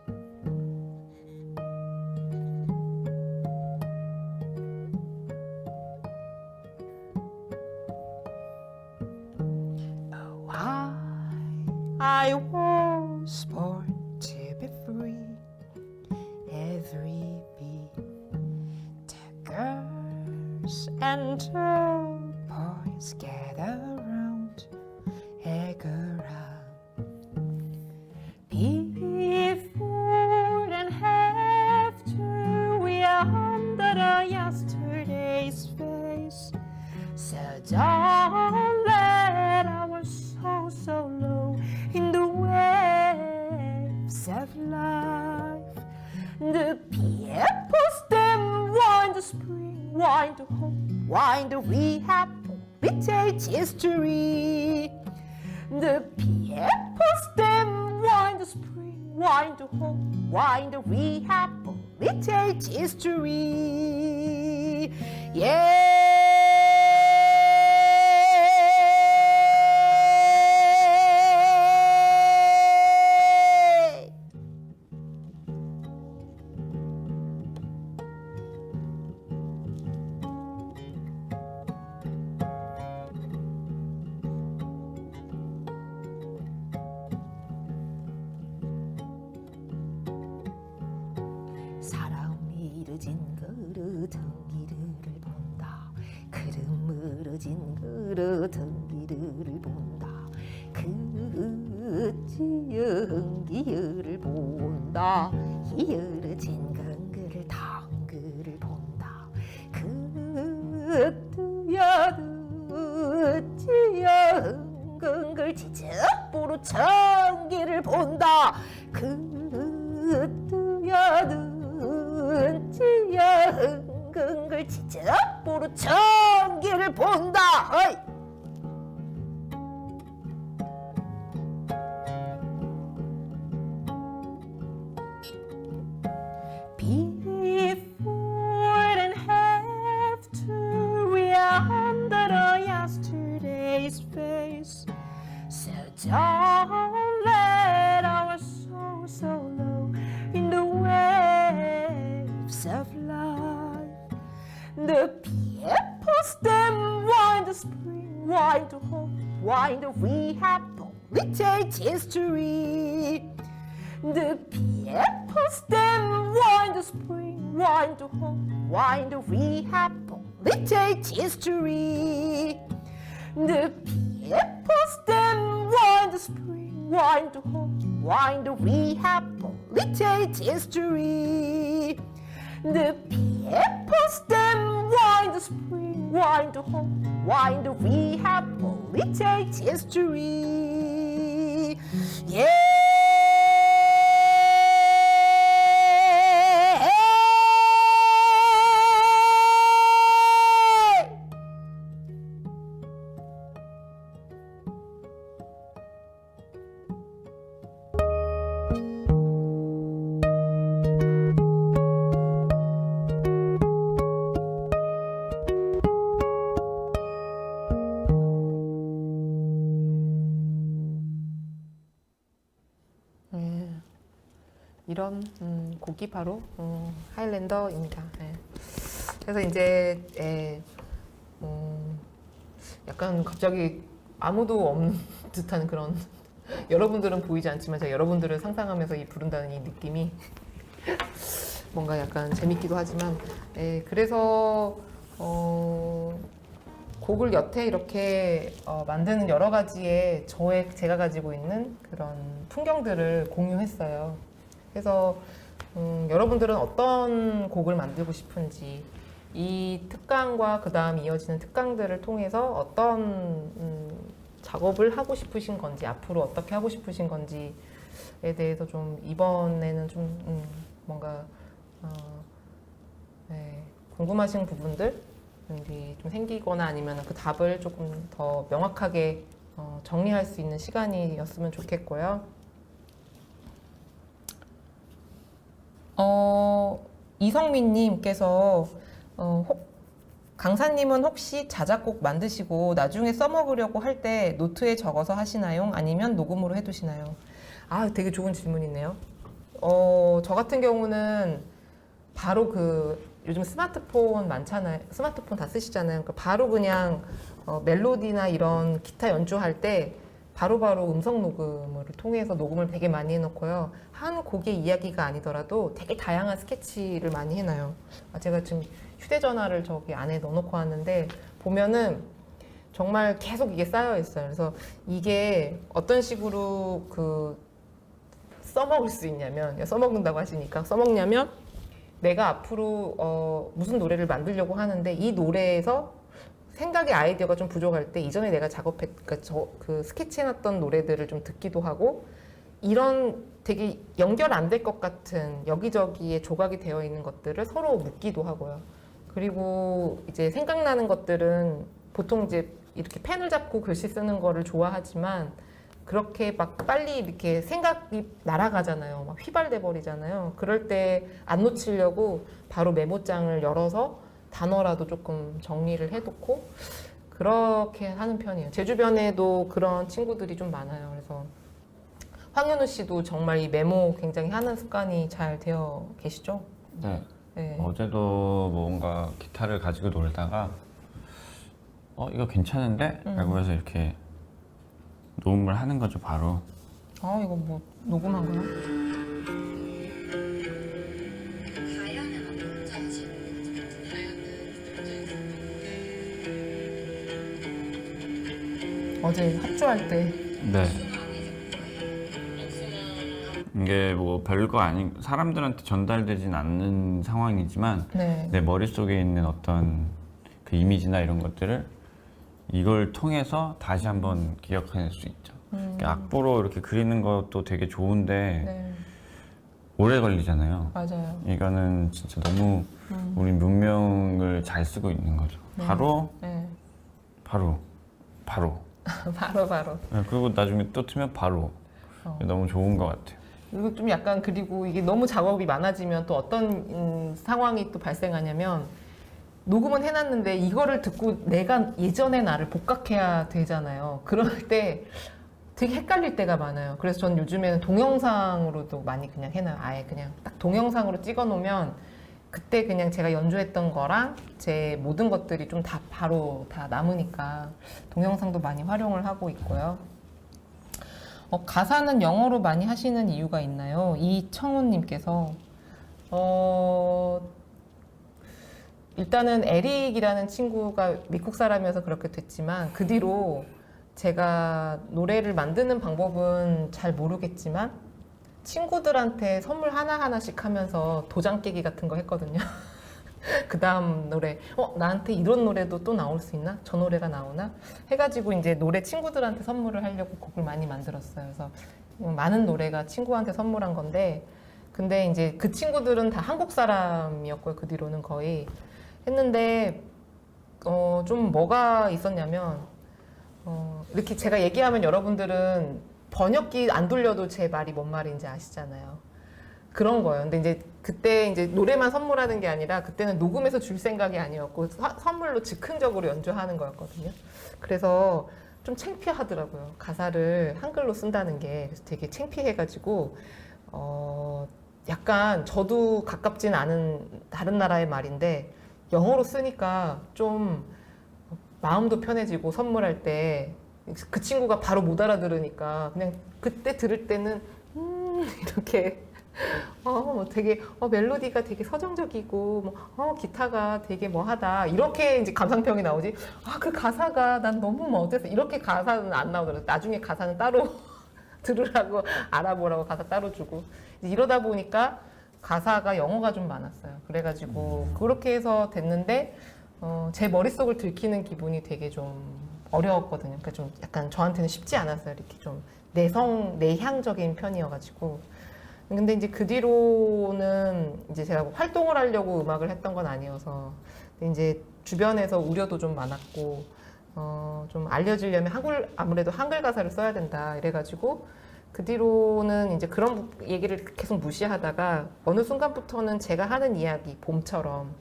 Oh, I was born to be free. Every beat, the girls and the boys gather round, egg around. Before and after, we are under the yesterday's face. So don't let our soul so low in the waves of life. The people stem wind the spring, wind the hope, wind the rehab, vintage history. The people stem wind the spring, wind the hope, wind the rehab, vintage history. Yeah. 사랑이 이르진 그릇 흥기를 본다. 그름 무르진 그릇 흥기를 본다. 지은기를 본다 히읗 징근글을 당글을 본다 지은근글 지적보로 청기를 본다 지은근글 지적보로 청기를 본다 어이. Before and have to under yesterday's face. So don't let our soul so low in the waves of life. The people stem wind the spring, wind the hope, wind the rehab, politics history. The people stem wind the spring, wind the hope, wind the rehab, politics history. The people stem wind the spring, wind the hope, wind the rehab, politics history. The people stem wind the spring, wind the hope, wind the rehab, politics history. Yeah. 이런 곡이 바로 하일랜더입니다. 네. 그래서 이제 약간 갑자기 아무도 없는 듯한 그런 여러분들은 보이지 않지만 제가 여러분들을 상상하면서 부른다는 이 느낌이 뭔가 약간 재밌기도 하지만 그래서 곡을 여태 이렇게 만드는 여러 가지의 제가 가지고 있는 그런 풍경들을 공유했어요. 그래서 여러분들은 어떤 곡을 만들고 싶은지 이 특강과 그 다음 이어지는 특강들을 통해서 어떤 작업을 하고 싶으신 건지 앞으로 어떻게 하고 싶으신 건지에 대해서 좀 이번에는 좀 뭔가 궁금하신 부분들이 좀 생기거나 아니면 그 답을 조금 더 명확하게 정리할 수 있는 시간이었으면 좋겠고요. 이성민님께서 강사님은 혹시 자작곡 만드시고 나중에 써먹으려고 할 때 노트에 적어서 하시나요? 아니면 녹음으로 해두시나요? 아, 되게 좋은 질문이네요. 저 같은 경우는 바로 요즘 스마트폰 많잖아요. 스마트폰 다 쓰시잖아요. 그러니까 바로 그냥 멜로디나 이런 기타 연주할 때 바로바로 음성 녹음을 통해서 녹음을 되게 많이 해놓고요. 한 곡의 이야기가 아니더라도 되게 다양한 스케치를 많이 해놔요. 제가 지금 휴대전화를 저기 안에 넣어놓고 왔는데 보면은 정말 계속 이게 쌓여 있어요. 그래서 이게 어떤 식으로 써먹을 수 있냐면, 써먹는다고 하시니까 써먹냐면 내가 앞으로 무슨 노래를 만들려고 하는데 이 노래에서 생각의 아이디어가 좀 부족할 때 이전에 내가 그러니까 스케치해놨던 노래들을 좀 듣기도 하고 이런 되게 연결 안 될 것 같은 여기저기에 조각이 되어 있는 것들을 서로 묶기도 하고요. 그리고 이제 생각나는 것들은 보통 이제 이렇게 펜을 잡고 글씨 쓰는 거를 좋아하지만 그렇게 막 빨리 이렇게 생각이 날아가잖아요. 막 휘발돼 버리잖아요. 그럴 때 안 놓치려고 바로 메모장을 열어서 단어라도 조금 정리를 해놓고 그렇게 하는 편이에요. 제 주변에도 그런 친구들이 좀 많아요. 그래서 황현우 씨도 정말 이 메모 굉장히 하는 습관이 잘 되어 계시죠? 네. 네. 어제도 뭔가 기타를 가지고 놀다가 이거 괜찮은데? 라고 해서 이렇게 녹음을 하는 거죠, 바로. 이거 뭐 녹음한 거야? 어제 합주할 때 네. 이게 뭐 별거 아닌 사람들한테 전달되진 않는 상황이지만 네. 내 머릿속에 있는 어떤 그 이미지나 이런 것들을 이걸 통해서 다시 한번 기억해낼 수 있죠. 그러니까 악보로 이렇게 그리는 것도 되게 좋은데 네. 오래 걸리잖아요. 맞아요. 이거는 진짜 너무 우리 문명을 잘 쓰고 있는 거죠. 네. 바로 네. 바로 바로. 네, 그리고 나중에 또 틀면 바로 너무 좋은 것 같아요. 그리고 좀 약간 그리고 이게 너무 작업이 많아지면 또 어떤 상황이 또 발생하냐면 녹음은 해놨는데 이거를 듣고 내가 예전의 나를 복각해야 되잖아요. 그럴 때 되게 헷갈릴 때가 많아요. 그래서 전 요즘에는 동영상으로도 많이 그냥 해놔요. 아예 그냥 딱 동영상으로 찍어 놓으면 그때 그냥 제가 연주했던 거랑 제 모든 것들이 좀 다 바로 다 남으니까 동영상도 많이 활용을 하고 있고요. 가사는 영어로 많이 하시는 이유가 있나요? 이청훈님께서 일단은 에릭이라는 친구가 미국 사람이어서 그렇게 됐지만 그 뒤로 제가 노래를 만드는 방법은 잘 모르겠지만 친구들한테 선물 하나하나씩 하면서 도장 깨기 같은 거 했거든요. 그 다음 노래, 나한테 이런 노래도 또 나올 수 있나? 저 노래가 나오나? 해가지고 이제 노래 친구들한테 선물을 하려고 곡을 많이 만들었어요. 그래서 많은 노래가 친구한테 선물한 건데, 근데 이제 그 친구들은 다 한국 사람이었고요. 그 뒤로는 거의. 했는데, 좀 뭐가 있었냐면, 이렇게 제가 얘기하면 여러분들은 번역기 안 돌려도 제 말이 뭔 말인지 아시잖아요. 그런 거예요. 근데 이제 그때 이제 노래만 선물하는 게 아니라 그때는 녹음해서 줄 생각이 아니었고 선물로 즉흥적으로 연주하는 거였거든요. 그래서 좀 창피하더라고요. 가사를 한글로 쓴다는 게. 그래서 되게 창피해가지고 약간 저도 가깝진 않은 다른 나라의 말인데 영어로 쓰니까 좀 마음도 편해지고 선물할 때 그 친구가 바로 못 알아들으니까 그냥 그때 들을 때는 이렇게 뭐 되게 멜로디가 되게 서정적이고 기타가 되게 뭐하다 이렇게 이제 감상평이 나오지 그 가사가 난 너무 어때서 이렇게 가사는 안 나오더라고요. 나중에 가사는 따로 들으라고 알아보라고 가사 따로 주고 이러다 보니까 가사가 영어가 좀 많았어요. 그래가지고 그렇게 해서 됐는데 제 머릿속을 들키는 기분이 되게 좀 어려웠거든요. 그러니까 좀 약간 저한테는 쉽지 않았어요. 이렇게 좀 내향적인 편이어가지고. 근데 이제 그 뒤로는 이제 제가 활동을 하려고 음악을 했던 건 아니어서 근데 이제 주변에서 우려도 좀 많았고 좀 알려지려면 아무래도 한글 가사를 써야 된다 이래가지고 그 뒤로는 이제 그런 얘기를 계속 무시하다가 어느 순간부터는 제가 하는 이야기 봄처럼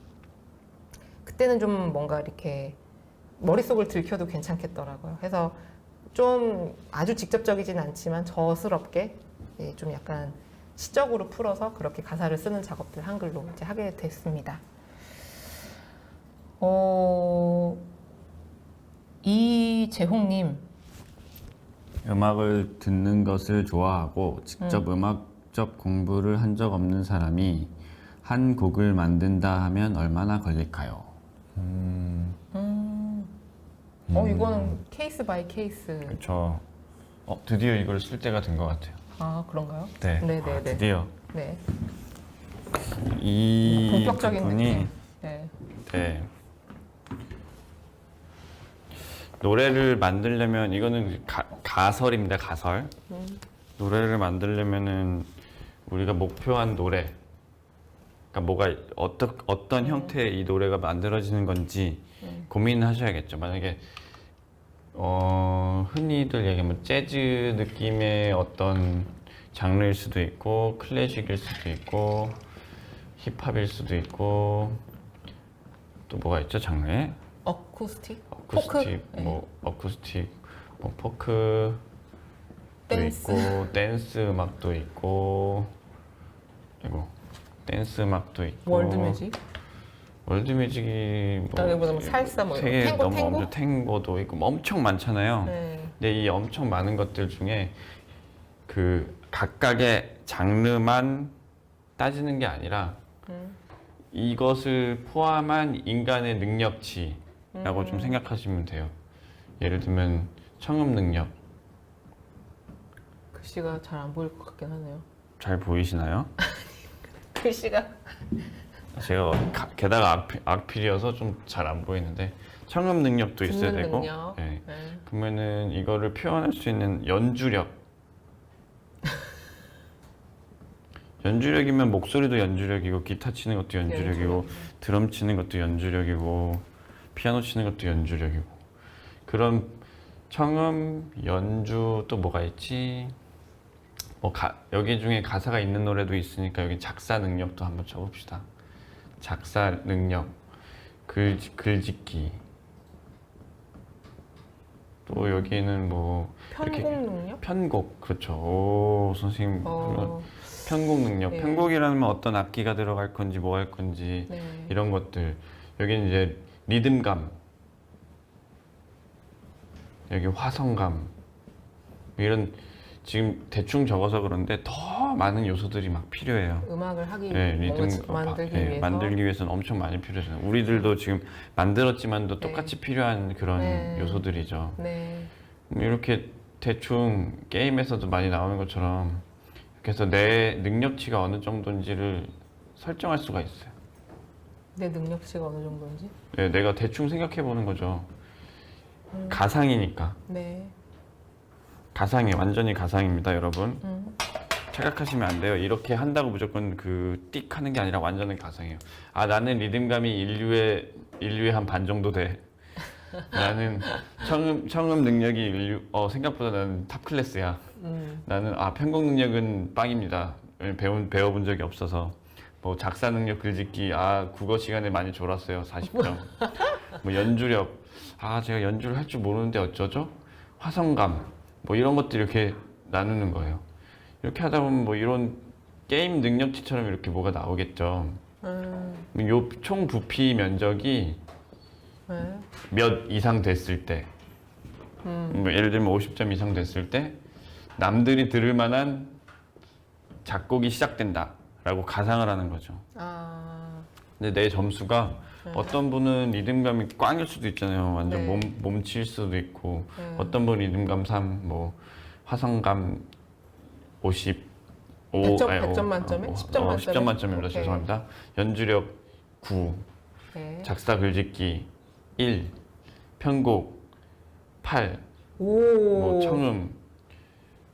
그때는 좀 뭔가 이렇게 머릿속을 들켜도 괜찮겠더라고요. 그래서 좀 아주 직접적이진 않지만 저스럽게 좀 약간 시적으로 풀어서 그렇게 가사를 쓰는 작업들 한글로 이제 하게 됐습니다. 이재홍님. 음악을 듣는 것을 좋아하고 직접 음악적 공부를 한 적 없는 사람이 한 곡을 만든다 하면 얼마나 걸릴까요? 이거는 케이스 바이 케이스. 그렇죠. 드디어 이걸 쓸 때가 된 것 같아요. 아, 그런가요? 네. 네네네. 드디어 네. 이 본격적인 부분이 느낌. 네. 네. 노래를 만들려면 이거는 가설입니다. 가설. 노래를 만들려면은 우리가 목표한 노래, 그러니까 뭐가 어떤 형태의 이 노래가 만들어지는 건지 고민하셔야겠죠. 만약에 흔히들 얘기하면 재즈 느낌의 어떤 장르일 수도 있고 클래식일 수도 있고 힙합일 수도 있고 또 뭐가 있죠 장르에? 어쿠스틱? 어쿠스틱, 포크? 뭐 어쿠스틱, 뭐 포크도 댄스. 있고 댄스 음악도 있고 그리고 댄스 음악도 있고 월드뮤직? 월드뮤직이 뭐 살사 뭐 되게 탱고, 너무 탱고? 엄청 탱고도 있고 뭐 엄청 많잖아요. 네. 근데 이 엄청 많은 것들 중에 그 각각의 장르만 따지는 게 아니라 이것을 포함한 인간의 능력치라고 좀 생각하시면 돼요. 예를 들면 청음 능력. 글씨가 잘 안 보일 것 같긴 하네요. 잘 보이시나요? 글씨가 제가 게다가 악필이어서 좀 잘 안 보이는데 청음 능력도 있어야 듣는 되고 능력. 네. 네. 그러면은 이거를 표현할 수 있는 연주력 연주력이면 목소리도 연주력이고 기타 치는 것도 연주력이고 드럼 치는 것도 연주력이고 피아노 치는 것도 연주력이고 그런 청음, 연주 또 뭐가 있지? 뭐 여기 중에 가사가 있는 노래도 있으니까 여기 작사 능력도 한번 쳐봅시다. 작사 능력, 글짓기 또 여기는 뭐 편곡 이렇게 능력? 편곡 그렇죠. 오 선생님 그런 편곡 능력. 네. 편곡이라면 어떤 악기가 들어갈 건지 뭐 할 건지 네. 이런 것들. 여기는 이제 리듬감. 여기 화성감. 이런 지금 대충 적어서 그런데 더 많은 요소들이 막 필요해요. 음악을 하기 네, 위해서 리듬 만들기 위해서 만들기 위해서는 엄청 많이 필요해요. 우리들도 지금 만들었지만도 네. 똑같이 필요한 그런 네. 요소들이죠. 네. 이렇게 대충 게임에서도 많이 나오는 것처럼 그래서 내 능력치가 어느 정도인지를 설정할 수가 있어요. 내 능력치가 어느 정도인지? 네, 내가 대충 생각해 보는 거죠. 가상이니까. 네. 가상이 완전히 가상입니다, 여러분. 착각하시면 안 돼요. 이렇게 한다고 무조건 띡 하는 게 아니라 완전히 가상이에요. 아, 나는 리듬감이 인류의 한 반 정도 돼. 나는 청음 능력이 생각보다 나는 탑 클래스야. 나는 편곡 능력은 빵입니다. 배워본 적이 없어서. 뭐 작사 능력, 글짓기, 국어 시간에 많이 졸았어요. 40점. 뭐 연주력, 제가 연주를 할 줄 모르는데 어쩌죠? 화성감, 뭐 이런 것들 이렇게 나누는 거예요. 이렇게 하다 보면 뭐 이런 게임 능력치처럼 이렇게 뭐가 나오겠죠. 요 총 부피 면적이 네. 몇 이상 됐을 때, 뭐 예를 들면 50점 이상 됐을 때 남들이 들을 만한 작곡이 시작된다라고 가상을 하는 거죠. 근데 내 점수가 어떤 분은 리듬감이 꽝일 수도 있잖아요. 완전 네. 몸칠 수도 있고 네. 어떤 분은 리듬감 3, 뭐 화성감 50, 100점 만점에? 10점 만점에? 10점 만점입니다. 오케이. 죄송합니다. 연주력 9, 네. 작사 글짓기 1, 편곡 8, 오. 뭐 청음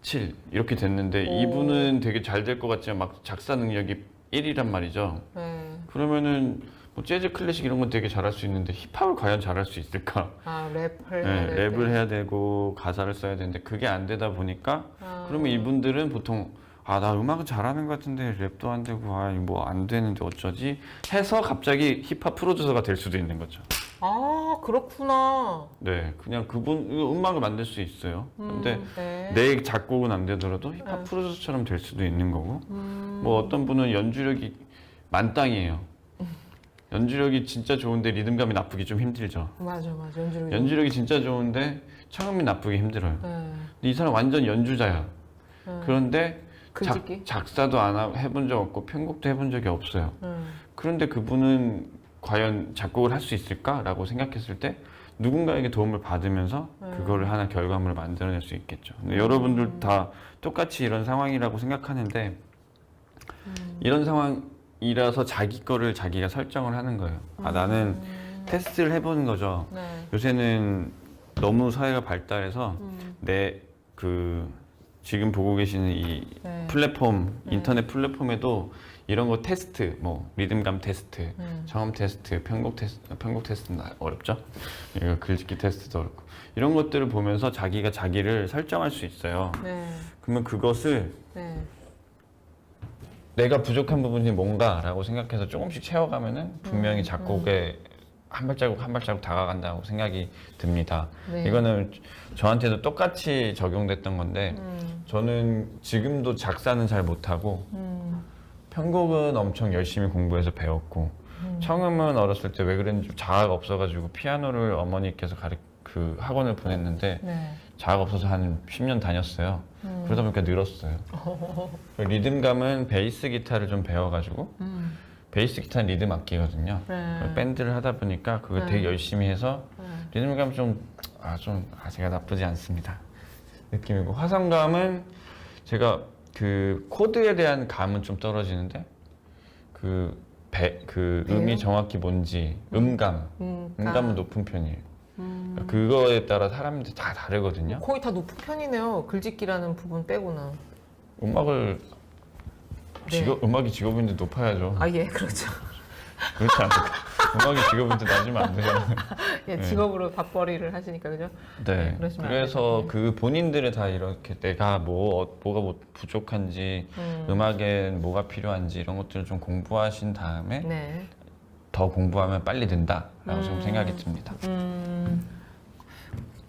7 이렇게 됐는데 오. 이분은 되게 잘 될 것 같지만 막 작사 능력이 1이란 말이죠. 네. 그러면은 뭐 재즈 클래식 이런 건 되게 잘할 수 있는데 힙합을 과연 잘할 수 있을까? 랩을 네, 해야 될 랩을 때. 해야 되고 가사를 써야 되는데 그게 안 되다 보니까 아. 그러면 이분들은 보통 나 음악은 잘하는 것 같은데 랩도 안 되고 뭐 안 되는데 어쩌지? 해서 갑자기 힙합 프로듀서가 될 수도 있는 거죠. 그렇구나. 네, 그냥 그분 음악을 만들 수 있어요. 근데 네. 내 작곡은 안 되더라도 힙합 프로듀서처럼 될 수도 있는 거고 뭐 어떤 분은 연주력이 만땅이에요. 연주력이 진짜 좋은데 리듬감이 나쁘기 좀 힘들죠. 맞아. 연주력이. 연주력이 진짜 좋은데 청음이 나쁘기 힘들어요. 네. 근데 이 사람 완전 연주자야. 그런데 글짓기? 작사도 해본 적 없고 편곡도 해본 적이 없어요. 그런데 그분은 과연 작곡을 할 수 있을까라고 생각했을 때 누군가에게 도움을 받으면서 그거를 하나 결과물을 만들어낼 수 있겠죠. 근데 여러분들 다 똑같이 이런 상황이라고 생각하는데 이런 상황이라서 자기 거를 자기가 설정을 하는 거예요. 나는 테스트를 해보는 거죠. 네. 요새는 너무 사회가 발달해서 지금 보고 계시는 이 네. 플랫폼, 인터넷 플랫폼에도 이런 거 테스트, 뭐 리듬감 테스트, 청음 테스트, 편곡 테스트는 어렵죠? 이거 글짓기 테스트도 어렵고 이런 것들을 보면서 자기가 자기를 설정할 수 있어요. 네. 그러면 그것을 네. 내가 부족한 부분이 뭔가라고 생각해서 조금씩 채워가면은 분명히 작곡에 한 발자국 한 발자국 다가간다고 생각이 듭니다. 네. 이거는 저한테도 똑같이 적용됐던 건데 저는 지금도 작사는 잘 못하고 편곡은 엄청 열심히 공부해서 배웠고 청음은 어렸을 때 왜 그랬는지 자아가 없어가지고 피아노를 어머니께서 학원을 보냈는데 네. 자아가 없어서 한 10년 다녔어요. 그러다 보니까 늘었어요. 리듬감은 베이스 기타를 좀 배워가지고 베이스 기타는 리듬 악기거든요. 네. 밴드를 하다 보니까 그걸 되게 열심히 해서 리듬감 제가 나쁘지 않습니다. 느낌이고 화성감은 제가 그 코드에 대한 감은 좀 떨어지는데 그 음이 정확히 뭔지 음감은 높은 편이에요. 그러니까 그거에 따라 사람들이 다 다르거든요. 거의 다 높은 편이네요. 글짓기라는 부분 빼고는. 음악을 음악이 직업인데 높아야죠. 아, 예, 그렇죠. 그렇지 않을까? 음악이 직업인데 낮으면 안 되잖아요. 예, 직업으로 밥벌이를 하시니까, 그죠? 네. 그러시면 안 그래서 되죠. 그 본인들이 다 이렇게 내가 뭐가 뭐 부족한지, 음악엔 뭐가 필요한지 이런 것들을 좀 공부하신 다음에 네. 더 공부하면 빨리 된다라고 좀 생각이 듭니다.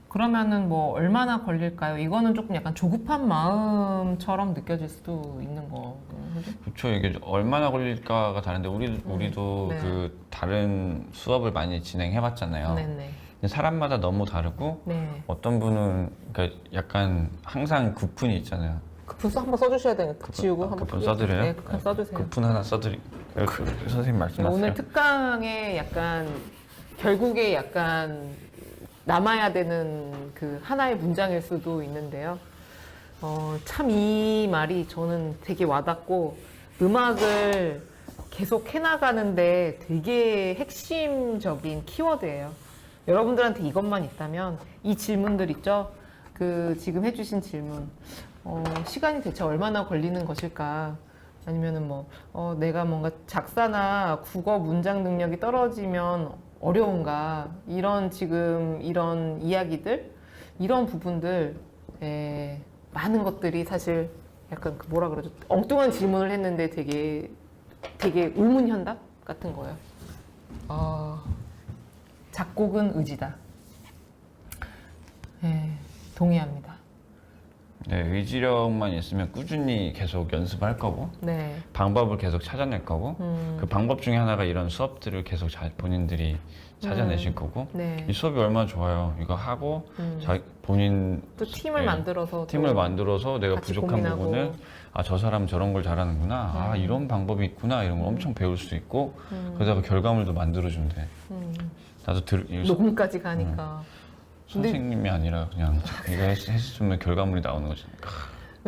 그러면은 뭐 얼마나 걸릴까요? 이거는 조금 약간 조급한 마음처럼 느껴질 수도 있는 거죠. 그렇죠. 이게 얼마나 걸릴까가 다른데 우리도 네. 그 다른 수업을 많이 진행해봤잖아요. 네네. 근데 사람마다 너무 다르고 네. 어떤 분은 그러니까 약간 항상 구푼이 있잖아요. 그분 한번 써주셔야 되는 거 지우고 한번 그분 크게- 써드려요? 네, 그분 써주세요. 구푼 하나 선생님 말씀하세요. 오늘 특강에 약간 결국에 약간 남아야 되는 그 하나의 문장일 수도 있는데요. 참 이 말이 저는 되게 와닿고 음악을 계속 해나가는데 되게 핵심적인 키워드예요. 여러분들한테 이것만 있다면 이 질문들 있죠? 그 지금 해주신 질문. 시간이 대체 얼마나 걸리는 것일까? 아니면은 내가 뭔가 작사나 국어 문장 능력이 떨어지면 어려운가? 이런 이야기들, 이런 부분들, 많은 것들이 사실 약간 그 뭐라 그러죠? 엉뚱한 질문을 했는데 되게 우문현답 같은 거예요. 작곡은 의지다. 동의합니다. 네, 의지력만 있으면 꾸준히 계속 연습할 거고 네. 방법을 계속 찾아낼 거고 그 방법 중에 하나가 이런 수업들을 계속 본인들이 찾아내실 거고 네. 이 수업이 얼마나 좋아요. 이거 하고 본인 또 팀을 네, 만들어서 팀을 또 만들어서 내가 같이 부족한 고민하고. 부분을 저 사람 저런 걸 잘하는구나. 이런 방법이 있구나. 이런 걸 엄청 배울 수 있고 그러다가 결과물도 만들어준대. 나도 녹음까지 가니까. 선생님이 아니라 그냥 이거 했으면 결과물이 나오는 거지.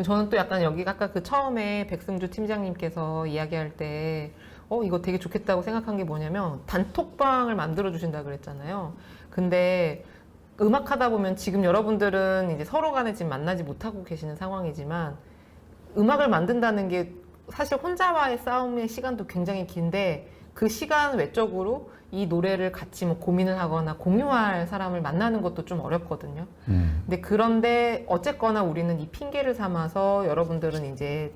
저는 또 약간 여기 아까 그 처음에 백승주 팀장님께서 이야기할 때 이거 되게 좋겠다고 생각한 게 뭐냐면 단톡방을 만들어 주신다 그랬잖아요. 근데 음악 하다 보면 지금 여러분들은 이제 서로 간에 지금 만나지 못하고 계시는 상황이지만 음악을 만든다는 게 사실 혼자와의 싸움의 시간도 굉장히 긴데 그 시간 외적으로 이 노래를 같이 고민을 하거나 공유할 사람을 만나는 것도 좀 어렵거든요. 근데 그런데 어쨌거나 우리는 이 핑계를 삼아서 여러분들은 이제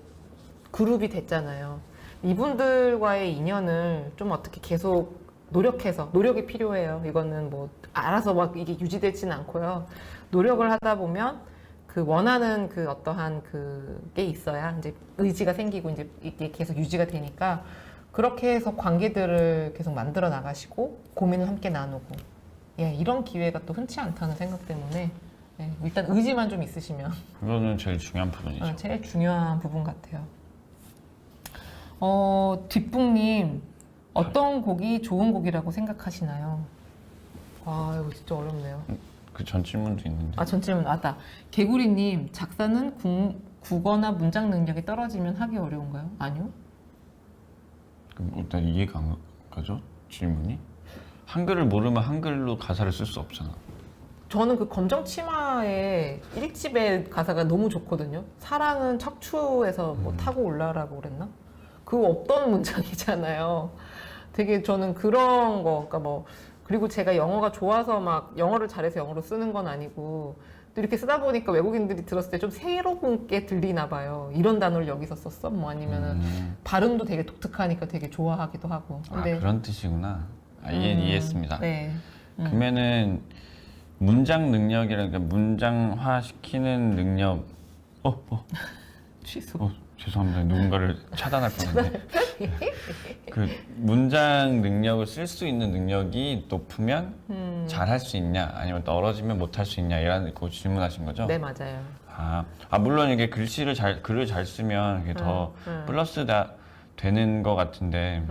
그룹이 됐잖아요. 이분들과의 인연을 좀 어떻게 계속 노력이 필요해요. 이거는 알아서 막 이게 유지되지는 않고요. 노력을 하다 보면 그 원하는 그 어떠한 그게 있어야 이제 의지가 생기고 이제 이게 계속 유지가 되니까 그렇게 해서 관계들을 계속 만들어 나가시고 고민을 함께 나누고 이런 기회가 또 흔치 않다는 생각 때문에 일단 의지만 좀 있으시면 그거는 제일 중요한 부분이죠. 제일 중요한 부분 같아요. 뒷북님 어떤 곡이 좋은 곡이라고 생각하시나요? 이거 진짜 어렵네요. 그 전 질문도 있는데. 전 질문 왔다. 개구리님 작사는 국어나 문장 능력이 떨어지면 하기 어려운가요? 아니요. 그럼 일단 이해가 안 가죠? 질문이? 한글을 모르면 한글로 가사를 쓸 수 없잖아. 저는 그 검정치마의 1집의 가사가 너무 좋거든요. 사랑은 척추에서 타고 올라라고 그랬나? 그거 없던 문장이잖아요. 되게 저는 그런 거, 그러니까 그리고 제가 영어가 좋아서 막 영어를 잘해서 영어로 쓰는 건 아니고 또 이렇게 쓰다 보니까 외국인들이 들었을 때 좀 새롭게 들리나 봐요. 이런 단어를 여기서 썼어? 아니면은 발음도 되게 독특하니까 되게 좋아하기도 하고. 근데 그런 뜻이구나. 이해했습니다. 네. 그러면은 문장 능력이라는 게 문장화 시키는 능력. 취소. 죄송합니다. 누군가를 차단할 뻔했네. 그 문장 능력을 쓸 수 있는 능력이 높으면 잘할 수 있냐, 아니면 떨어지면 못할 수 있냐 이런 거 질문하신 거죠? 네, 맞아요. 물론 이게 글을 잘 쓰면 이게 더 플러스 되는 것 같은데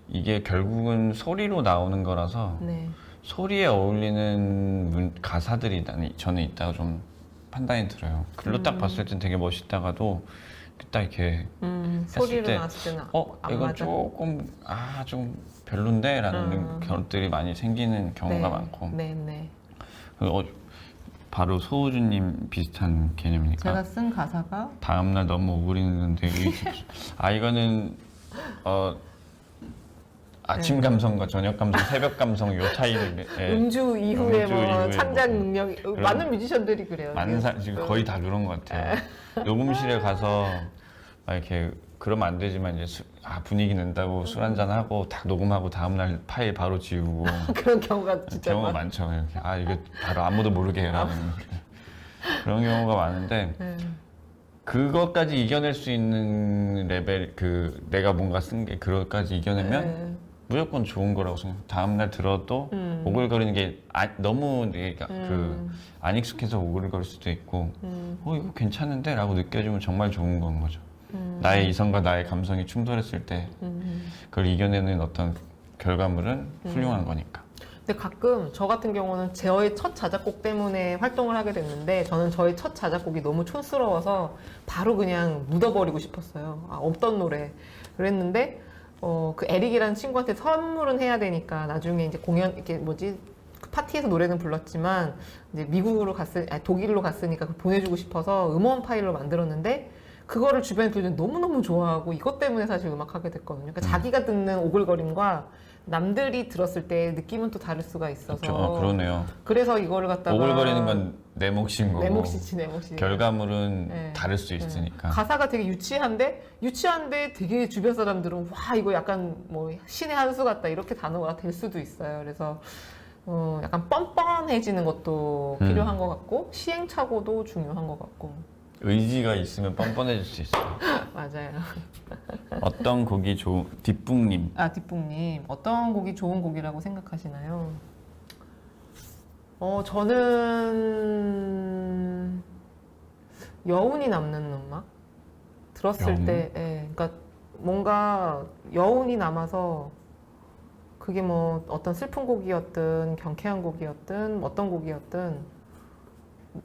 이게 결국은 소리로 나오는 거라서 네. 소리에 어울리는 가사들이 저는 있다고 좀 판단이 들어요. 글로 딱 봤을 땐 되게 멋있다가도 딱 이렇게 소리를 때, 났을 때는 안 이건 맞아. 조금 좀 별론데 라는 것들이 많이 생기는 경우가 많고 네. 바로 소우주님 비슷한 개념이니까 제가 쓴 가사가 다음날 너무 오그리는데 이거는 아침 감성과 저녁 감성, 새벽 감성 요 차이를 음주 이후에 음주 뭐 이후에 창작 뭐 능력이 많은 뮤지션들이 그래요. 지금 거의 다 그런 것 같아요. 녹음실에 가서 막 이렇게 그러면 안 되지만 이제 분위기 낸다고 술 한잔 하고 딱 녹음하고 다음날 파일 바로 지우고 그런 경우가 진짜 경우가 많죠. 이렇게 이거 바로 아무도 모르게 해라 그런 경우가 많은데 그것까지 이겨낼 수 있는 레벨 내가 뭔가 쓴 게 그것까지 이겨내면 무조건 좋은 거라고 생각해요. 다음날 들어도 오글거리는 게 너무 안 익숙해서 오글거릴 수도 있고 이거 괜찮은데? 라고 느껴지면 정말 좋은 건 거죠. 나의 이성과 나의 감성이 충돌했을 때 그걸 이겨내는 어떤 결과물은 훌륭한 거니까. 근데 가끔 저 같은 경우는 저의 첫 자작곡 때문에 활동을 하게 됐는데 저는 저의 첫 자작곡이 너무 촌스러워서 바로 그냥 묻어버리고 싶었어요. 없던 노래. 그랬는데 그 에릭이라는 친구한테 선물은 해야 되니까 나중에 이제 그 파티에서 노래는 불렀지만 이제 독일로 갔으니까 그걸 보내주고 싶어서 음원 파일로 만들었는데 그거를 주변에 들으면 너무너무 좋아하고 이것 때문에 사실 음악하게 됐거든요. 그러니까 자기가 듣는 오글거림과 남들이 들었을 때 느낌은 또 다를 수가 있어서 그렇죠. 그러네요. 그래서 이거를 갖다가 오글거리는 건 내 몫인 거고 내 몫이지. 결과물은 다를 수 있으니까. 가사가 되게 유치한데 되게 주변 사람들은 와 이거 약간 뭐 신의 한 수 같다 이렇게 단어가 될 수도 있어요. 그래서 약간 뻔뻔해지는 것도 필요한 것 같고 시행착오도 중요한 것 같고. 의지가 있으면 뻔뻔해질 수 있어요. 맞아요. 어떤 곡이 뒷북님. 뒷북님 어떤 곡이 좋은 곡이라고 생각하시나요? 저는 여운이 남는 음악 들었을 여운? 때, 그러니까 뭔가 여운이 남아서 그게 뭐 어떤 슬픈 곡이었든 경쾌한 곡이었든 어떤 곡이었든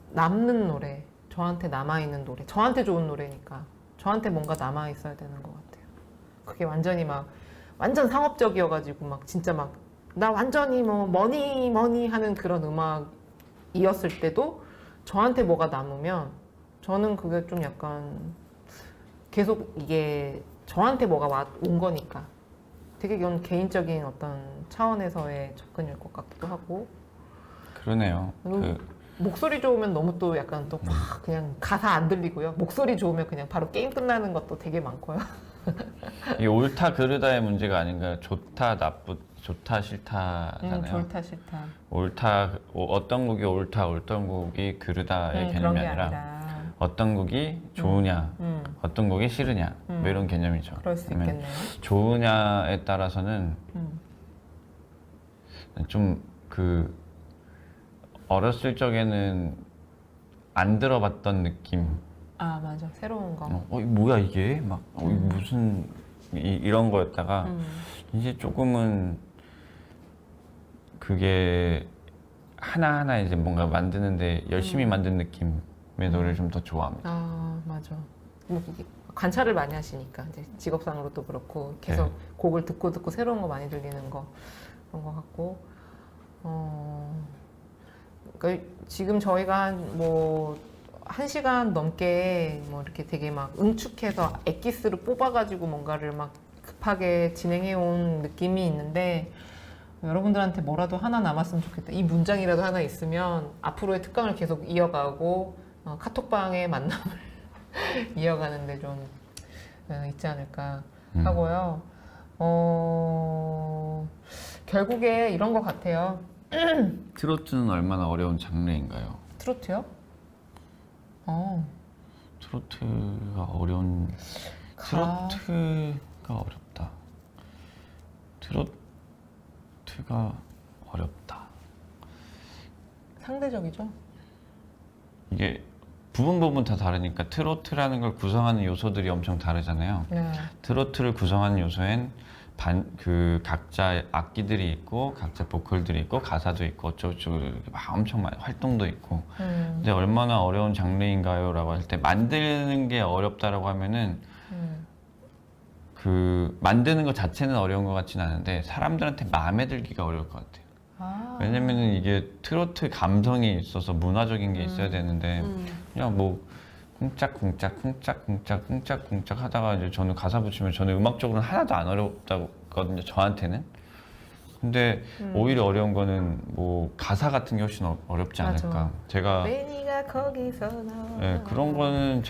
남는 노래, 저한테 남아있는 노래, 저한테 좋은 노래니까 저한테 뭔가 남아있어야 되는 것 같아요. 그게 완전 상업적이어가지고 진짜 나 완전히 뭐 머니 하는 그런 음악이었을 때도 저한테 뭐가 남으면 저는 그게 좀 약간 계속 이게 저한테 뭐가 온 거니까 되게 이건 개인적인 어떤 차원에서의 접근일 것 같기도 하고. 그러네요. 목소리 좋으면 너무 또 약간 또 그냥 가사 안 들리고요. 목소리 좋으면 그냥 바로 게임 끝나는 것도 되게 많고요. 이게 옳다 그르다의 문제가 아닌가요? 좋다 싫다잖아요. 좋다 싫다. 어떤 곡이 옳다, 어떤 곡이 그르다의 그런 개념이 게 아니라 어떤 곡이 좋으냐, 어떤 곡이 싫으냐 뭐 이런 개념이죠. 그럴 수 있겠네요. 좋으냐에 따라서는 좀 어렸을 적에는 안 들어봤던 느낌. 맞아. 새로운 거. 뭐야 이게? 무슨 이런 거였다가 이제 조금은 그게 하나하나 이제 뭔가 만드는데 열심히 만든 느낌의 노래를 좀 더 좋아합니다. 맞아. 이게 관찰을 많이 하시니까 이제 직업상으로도 그렇고 계속 곡을 듣고 새로운 거 많이 들리는 거 그런 거 같고. 그러니까 지금 저희가 한 시간 넘게 이렇게 되게 응축해서 엑기스를 뽑아가지고 뭔가를 급하게 진행해온 느낌이 있는데 여러분들한테 뭐라도 하나 남았으면 좋겠다. 이 문장이라도 하나 있으면 앞으로의 특강을 계속 이어가고 카톡방의 만남을 이어가는데 좀 있지 않을까 하고요. 결국에 이런 것 같아요. 트로트는 얼마나 어려운 장르인가요? 트로트요? 트로트가 어렵다. 트로트가 어렵다. 상대적이죠. 이게 부분 다 다르니까 트로트라는 걸 구성하는 요소들이 엄청 다르잖아요. 네. 트로트를 구성하는 요소엔 그 각자 악기들이 있고 각자 보컬들이 있고 가사도 있고 어쩌고저쩌고 이렇게 막 엄청 많이 활동도 있고 근데 얼마나 어려운 장르인가요? 라고 할 때 만드는 게 어렵다라고 하면은 그 만드는 것 자체는 어려운 것 같지는 않은데 사람들한테 마음에 들기가 어려울 것 같아요. 왜냐면은 이게 트로트 감성이 있어서 문화적인 게 있어야 되는데 그냥 뭐 쿵짝쿵짝 하다가 이제 저는 가사 붙이면 저는 음악적으로는 하나도 안 어렵다거든요, 저한테는. 근데 오히려 어려운 거는 뭐 가사 같은 게 훨씬 어렵지 않을까. 맞아. 제가 매니가 거기서 나와. 네, 그런 거는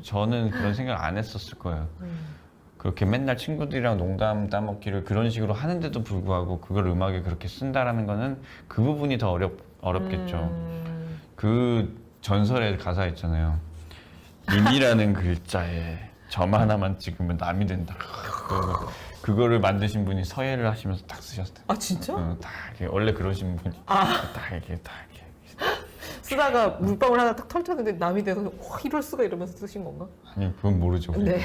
저는 그런 생각 안 했었을 거예요. 그렇게 맨날 친구들이랑 농담 따먹기를 그런 식으로 하는데도 불구하고 그걸 음악에 그렇게 쓴다라는 거는 그 부분이 더 어렵겠죠. 그 전설의 가사 있잖아요. 님이라는 글자에 점 하나만 찍으면 남이 된다. 그거를 만드신 분이 서예를 하시면서 딱 쓰셨어요. 아 진짜? 딱 이렇게 원래 그러신 분이 딱 이렇게 쓰다가 물방울 하나 딱 털쳤는데 남이 돼서 이럴 수가 이러면서 쓰신 건가? 아니 그건 모르죠. 네.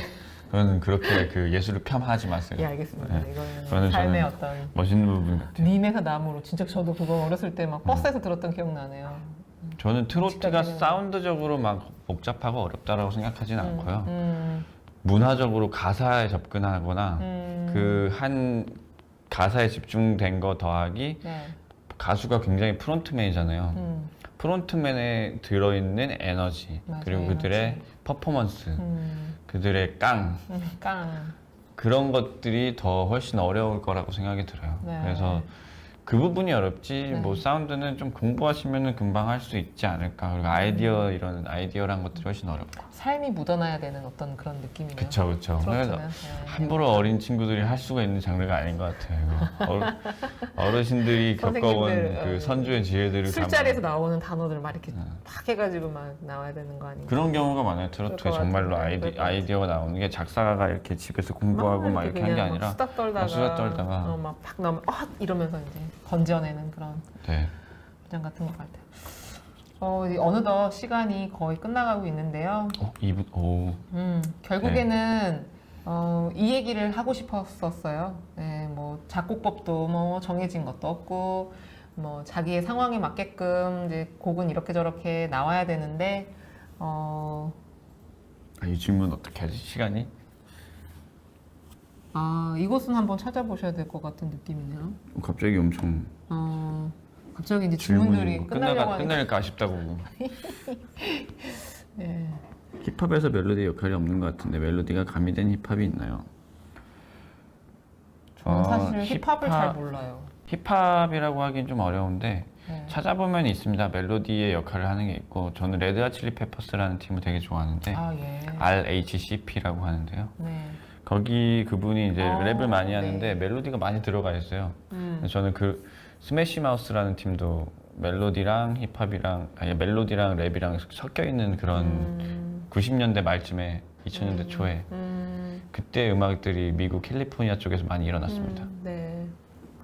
저는 그렇게 그 예술을 폄하하지 마세요. 예 알겠습니다. 네. 이거는 삶의 저는 어떤 멋있는 부분 같아요. 님에서 남으로 진짜 저도 그거 어렸을 때 막 버스에서 들었던 기억 나네요. 저는 트로트가 집까지는. 사운드적으로 막 복잡하고 어렵다라고 생각하지는 않고요. 문화적으로 가사에 접근하거나 그 한 가사에 집중된 거 더하기 네. 가수가 굉장히 프론트맨이잖아요. 프론트맨에 들어있는 에너지 맞아요, 그리고 그들의 퍼포먼스 그들의 깡 깡. 그런 것들이 더 훨씬 어려울 거라고 생각이 들어요. 네. 그래서 그 부분이 어렵지 네. 뭐 사운드는 좀 공부하시면은 금방 할 수 있지 않을까. 그리고 이런 아이디어란 것들이 훨씬 어렵고. 삶이 묻어나야 되는 어떤 그런 느낌이네요. 그쵸. 트로트는. 네. 함부로 어린 친구들이 할 수가 있는 장르가 아닌 것 같아요. 어르신들이 겪어온 선생님들, 그 선주의 지혜들을 술자리에서 나오는 단어들 막 이렇게 막 해가지고 막 나와야 되는 거 아닌가? 그런 경우가 많아요. 트로트에 그럴 것 정말로 같은데, 그럴 것 아이디어가 나오는 게 작사가가 이렇게 집에서 공부하고 막 이렇게 한 게 그냥 아니라 수다 떨다가, 수다 떨다가. 막팍 나오면 이러면서 이제 건져내는 그런 네. 문장 같은 것 같아요. 이제 어느덧 시간이 거의 끝나가고 있는데요. 결국에는 이 얘기를 하고 싶었었어요. 네, 뭐 작곡법도 뭐 정해진 것도 없고 뭐 자기의 상황에 맞게끔 이제 곡은 이렇게 저렇게 나와야 되는데 이 질문 어떻게 하지? 시간이? 이것은 한번 찾아보셔야 될 것 같은 느낌이네요. 갑자기 엄청 갑자기 이제 질문들이 질문이 끝나려고 하니까. 끝날까 싶다고. 네. 힙합에서 멜로디 역할이 없는 것 같은데 멜로디가 가미된 힙합이 있나요? 저는 사실 힙합을 잘 몰라요. 힙합이라고 하긴 좀 어려운데 네. 찾아보면 있습니다. 멜로디의 역할을 하는 게 있고 저는 레드핫 칠리 페퍼스라는 팀을 되게 좋아하는데 예. RHCP라고 하는데요. 네. 거기 그분이 이제 랩을 많이 하는데 네. 멜로디가 많이 들어가 있어요. 저는 그 스매시 마우스라는 팀도 멜로디랑 힙합이랑 멜로디랑 랩이랑 섞여 있는 그런 90년대 말쯤에 2000년대 초에 그때 음악들이 미국 캘리포니아 쪽에서 많이 일어났습니다. 네.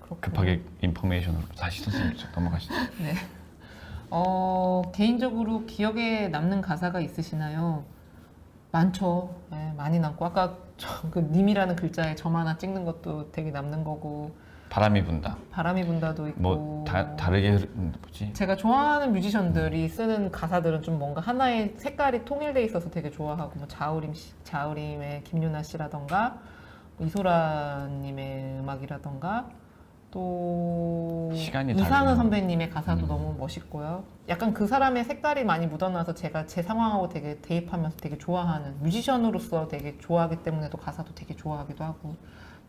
그렇군요. 급하게 인포메이션으로 다시 선생님 넘어가시죠. 네. 개인적으로 기억에 남는 가사가 있으시나요? 많죠. 네, 많이 남고 아까 그 님이라는 글자에 점 하나 찍는 것도 되게 남는 거고 바람이 분다. 바람이 분다도 있고 뭐 다르게 뭐지? 제가 좋아하는 뮤지션들이 쓰는 가사들은 좀 뭔가 하나의 색깔이 통일돼 있어서 되게 좋아하고 뭐 자우림의 김유나 씨라던가 이소라님의 음악이라던가 또 시간이 이상은 다르네요. 선배님의 가사도 너무 멋있고요. 약간 그 사람의 색깔이 많이 묻어나서 제가 제 상황하고 되게 대입하면서 되게 좋아하는 뮤지션으로서 되게 좋아하기 때문에 또 가사도 되게 좋아하기도 하고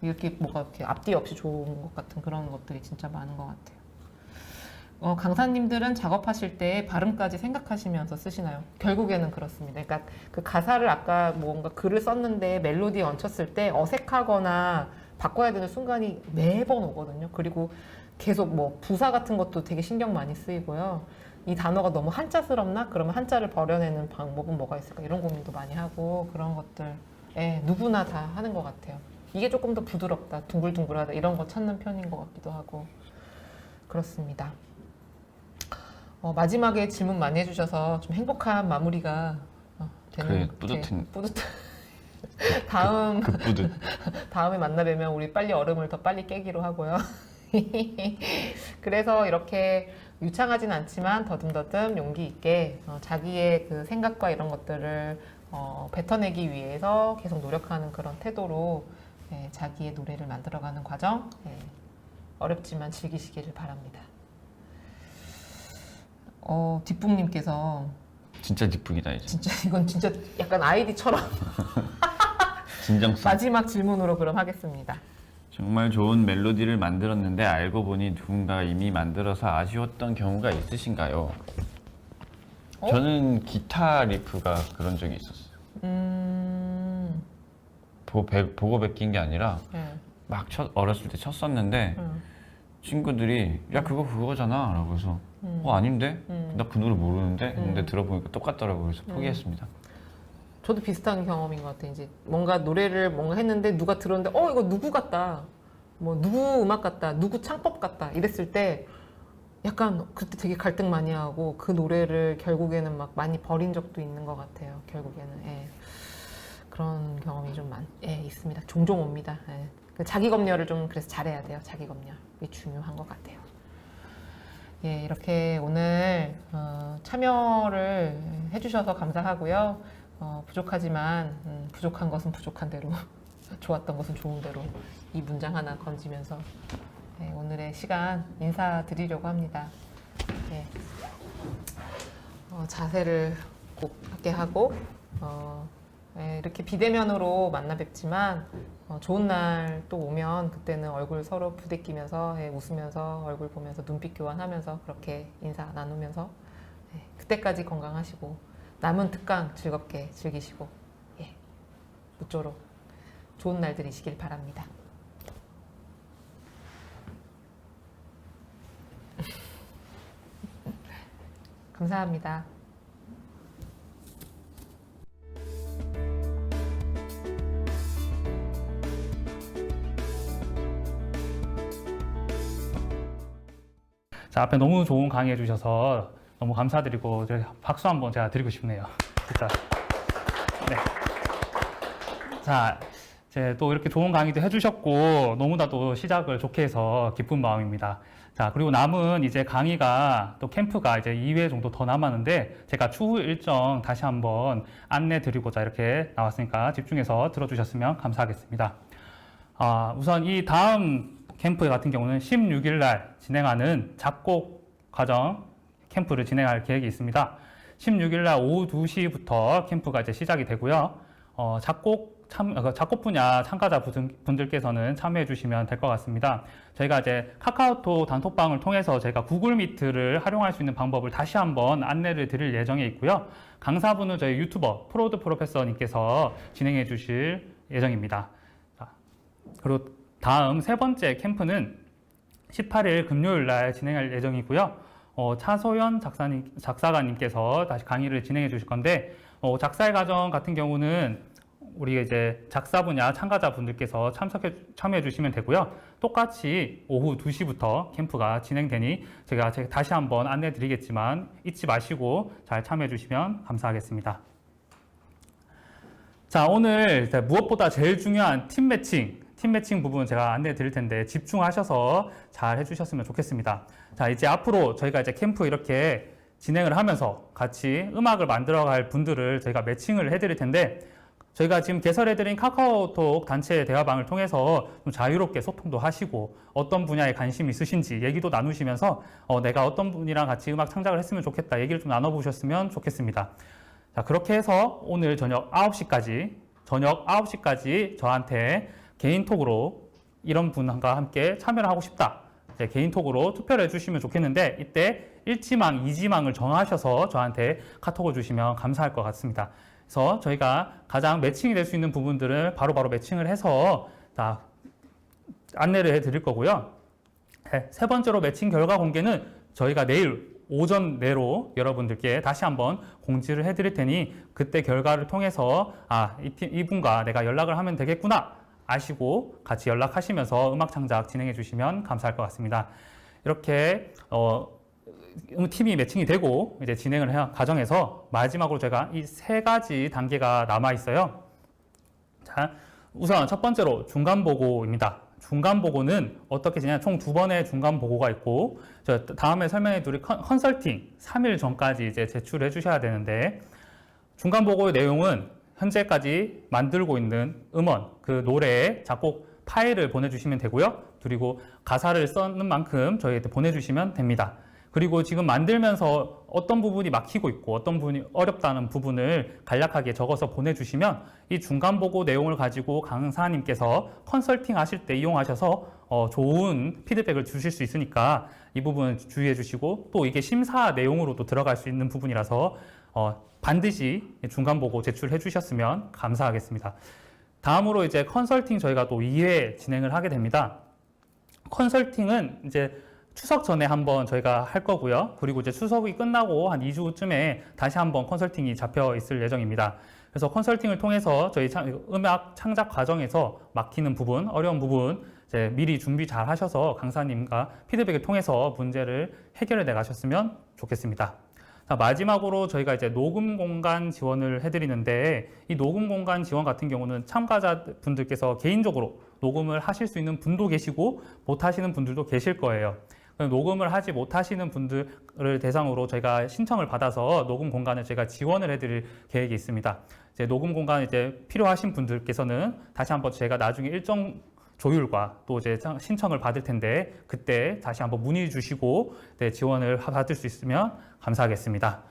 이렇게 뭐가 이렇게 앞뒤 없이 좋은 것 같은 그런 것들이 진짜 많은 것 같아요. 강사님들은 작업하실 때 발음까지 생각하시면서 쓰시나요? 결국에는 그렇습니다. 그러니까 그 가사를 아까 뭔가 글을 썼는데 멜로디에 얹혔을 때 어색하거나 바꿔야 되는 순간이 매번 오거든요. 그리고 계속 뭐 부사 같은 것도 되게 신경 많이 쓰이고요. 이 단어가 너무 한자스럽나? 그러면 한자를 버려내는 방법은 뭐가 있을까? 이런 고민도 많이 하고 그런 것들 누구나 다 하는 것 같아요. 이게 조금 더 부드럽다, 둥글둥글하다 이런 거 찾는 편인 것 같기도 하고 그렇습니다. 마지막에 질문 많이 해주셔서 좀 행복한 마무리가 되는 그래, 뿌듯한. 급부득. 다음에 만나뵈면 우리 빨리 얼음을 더 빨리 깨기로 하고요. 그래서 이렇게 유창하진 않지만 더듬더듬 용기 있게 자기의 그 생각과 이런 것들을 뱉어내기 위해서 계속 노력하는 그런 태도로 자기의 노래를 만들어가는 과정 어렵지만 즐기시기를 바랍니다. 뒷북님께서 진짜 뒷북이다 이제. 진짜 이건 진짜 약간 아이디처럼 진정성. 마지막 질문으로 그럼 하겠습니다. 정말 좋은 멜로디를 만들었는데 알고 보니 누군가 이미 만들어서 아쉬웠던 경우가 있으신가요? 저는 기타 리프가 그런 적이 있었어요. 보고 베낀 게 아니라 막 어렸을 때 쳤었는데 친구들이 야 그거잖아 라고 해서 아닌데? 나 그 노래 모르는데? 근데 들어보니까 똑같더라고요. 그래서 포기했습니다. 저도 비슷한 경험인 것 같아요. 이제 뭔가 노래를 뭔가 했는데 누가 들었는데 이거 누구 같다. 뭐 누구 음악 같다. 누구 창법 같다. 이랬을 때 약간 그때 되게 갈등 많이 하고 그 노래를 결국에는 막 많이 버린 적도 있는 것 같아요. 결국에는. 그런 경험이 좀 있습니다. 종종 옵니다. 그 자기 검열을 좀 그래서 잘해야 돼요. 자기 검열이 중요한 것 같아요. 이렇게 오늘 참여를 해주셔서 감사하고요. 부족하지만 부족한 것은 부족한 대로 좋았던 것은 좋은 대로 이 문장 하나 건지면서 오늘의 시간 인사드리려고 합니다. 자세를 꼭 하게 하고 이렇게 비대면으로 만나 뵙지만 좋은 날 또 오면 그때는 얼굴 서로 부대끼면서 웃으면서 얼굴 보면서 눈빛 교환하면서 그렇게 인사 나누면서 그때까지 건강하시고 남은 특강 즐겁게 즐기시고 무쪼록 좋은 날들이시길 바랍니다. 감사합니다. 자, 앞에 너무 좋은 강의 해주셔서 너무 감사드리고 박수 한번 제가 드리고 싶네요. 진짜. 네. 자, 이제 또 이렇게 좋은 강의도 해주셨고 너무나도 시작을 좋게 해서 기쁜 마음입니다. 자, 그리고 남은 이제 강의가 또 캠프가 이제 2회 정도 더 남았는데 제가 추후 일정 다시 한번 안내 드리고자 이렇게 나왔으니까 집중해서 들어주셨으면 감사하겠습니다. 우선 이 다음 캠프 같은 경우는 16일 날 진행하는 작곡 과정 캠프를 진행할 계획이 있습니다. 16일 날 오후 2시부터 캠프가 이제 시작이 되고요. 작곡 분야 참가자 분들께서는 참여해 주시면 될 것 같습니다. 저희가 이제 카카오톡 단톡방을 통해서 저희가 구글 미트를 활용할 수 있는 방법을 다시 한번 안내를 드릴 예정에 있고요. 강사분은 저희 유튜버 프로드 프로페서님께서 진행해 주실 예정입니다. 그리고 다음 세 번째 캠프는 18일 금요일 날 진행할 예정이고요. 차소연 작사가님께서 다시 강의를 진행해 주실 건데, 작사의 과정 같은 경우는 우리 이제 작사 분야 참가자분들께서 참여해 주시면 되고요. 똑같이 오후 2시부터 캠프가 진행되니 제가 다시 한번 안내 드리겠지만 잊지 마시고 잘 참여해 주시면 감사하겠습니다. 자, 오늘 무엇보다 제일 중요한 팀 매칭 부분 제가 안내 드릴 텐데 집중하셔서 잘 해주셨으면 좋겠습니다. 자, 이제 앞으로 저희가 이제 캠프 이렇게 진행을 하면서 같이 음악을 만들어갈 분들을 저희가 매칭을 해드릴 텐데 저희가 지금 개설해드린 카카오톡 단체 대화방을 통해서 좀 자유롭게 소통도 하시고 어떤 분야에 관심이 있으신지 얘기도 나누시면서 내가 어떤 분이랑 같이 음악 창작을 했으면 좋겠다 얘기를 좀 나눠보셨으면 좋겠습니다. 자, 그렇게 해서 오늘 저녁 9시까지 저한테 개인톡으로 이런 분과 함께 참여를 하고 싶다. 개인톡으로 투표를 해주시면 좋겠는데 이때 1지망, 2지망을 정하셔서 저한테 카톡을 주시면 감사할 것 같습니다. 그래서 저희가 가장 매칭이 될 수 있는 부분들을 바로바로 매칭을 해서 다 안내를 해드릴 거고요. 세 번째로 매칭 결과 공개는 저희가 내일 오전 내로 여러분들께 다시 한번 공지를 해드릴 테니 그때 결과를 통해서 이분과 내가 연락을 하면 되겠구나 아시고 같이 연락하시면서 음악 창작 진행해 주시면 감사할 것 같습니다. 이렇게 팀이 매칭이 되고 이제 진행을 과정에서 마지막으로 제가 이 세 가지 단계가 남아 있어요. 자, 우선 첫 번째로 중간보고입니다. 중간보고는 어떻게 되냐? 총 2번의 중간보고가 있고, 저 다음에 설명해 드릴 컨설팅 3일 전까지 이제 제출해 주셔야 되는데, 중간보고의 내용은 현재까지 만들고 있는 음원, 그 노래의 작곡 파일을 보내주시면 되고요. 그리고 가사를 쓰는 만큼 저희한테 보내주시면 됩니다. 그리고 지금 만들면서 어떤 부분이 막히고 있고 어떤 부분이 어렵다는 부분을 간략하게 적어서 보내주시면 이 중간보고 내용을 가지고 강사님께서 컨설팅 하실 때 이용하셔서 좋은 피드백을 주실 수 있으니까 이 부분 주의해 주시고, 또 이게 심사 내용으로도 들어갈 수 있는 부분이라서 반드시 중간보고 제출해 주셨으면 감사하겠습니다. 다음으로 이제 컨설팅 저희가 또 2회 진행을 하게 됩니다. 컨설팅은 이제 추석 전에 한번 저희가 할 거고요. 그리고 이제 추석이 끝나고 한 2주쯤에 다시 한번 컨설팅이 잡혀 있을 예정입니다. 그래서 컨설팅을 통해서 저희 음악 창작 과정에서 막히는 부분, 어려운 부분 이제 미리 준비 잘 하셔서 강사님과 피드백을 통해서 문제를 해결해 나가셨으면 좋겠습니다. 자, 마지막으로 저희가 이제 녹음 공간 지원을 해드리는데, 이 녹음 공간 지원 같은 경우는 참가자분들께서 개인적으로 녹음을 하실 수 있는 분도 계시고 못 하시는 분들도 계실 거예요. 녹음을 하지 못하시는 분들을 대상으로 저희가 신청을 받아서 녹음 공간을 저희가 지원을 해드릴 계획이 있습니다. 이제 녹음 공간 이제 필요하신 분들께서는 다시 한번 제가 나중에 일정 조율과 또 이제 신청을 받을 텐데, 그때 다시 한번 문의 주시고 지원을 받을 수 있으면 감사하겠습니다.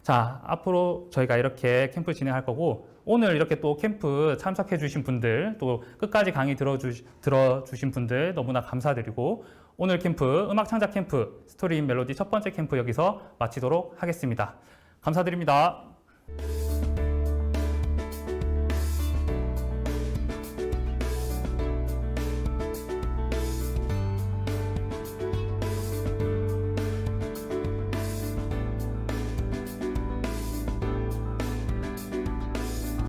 자, 앞으로 저희가 이렇게 캠프 진행할 거고, 오늘 이렇게 또 캠프 참석해 주신 분들, 또 끝까지 강의 들어주신 분들 너무나 감사드리고, 오늘 캠프 음악 창작 캠프 스토리 인 멜로디 첫 번째 캠프 여기서 마치도록 하겠습니다. 감사드립니다.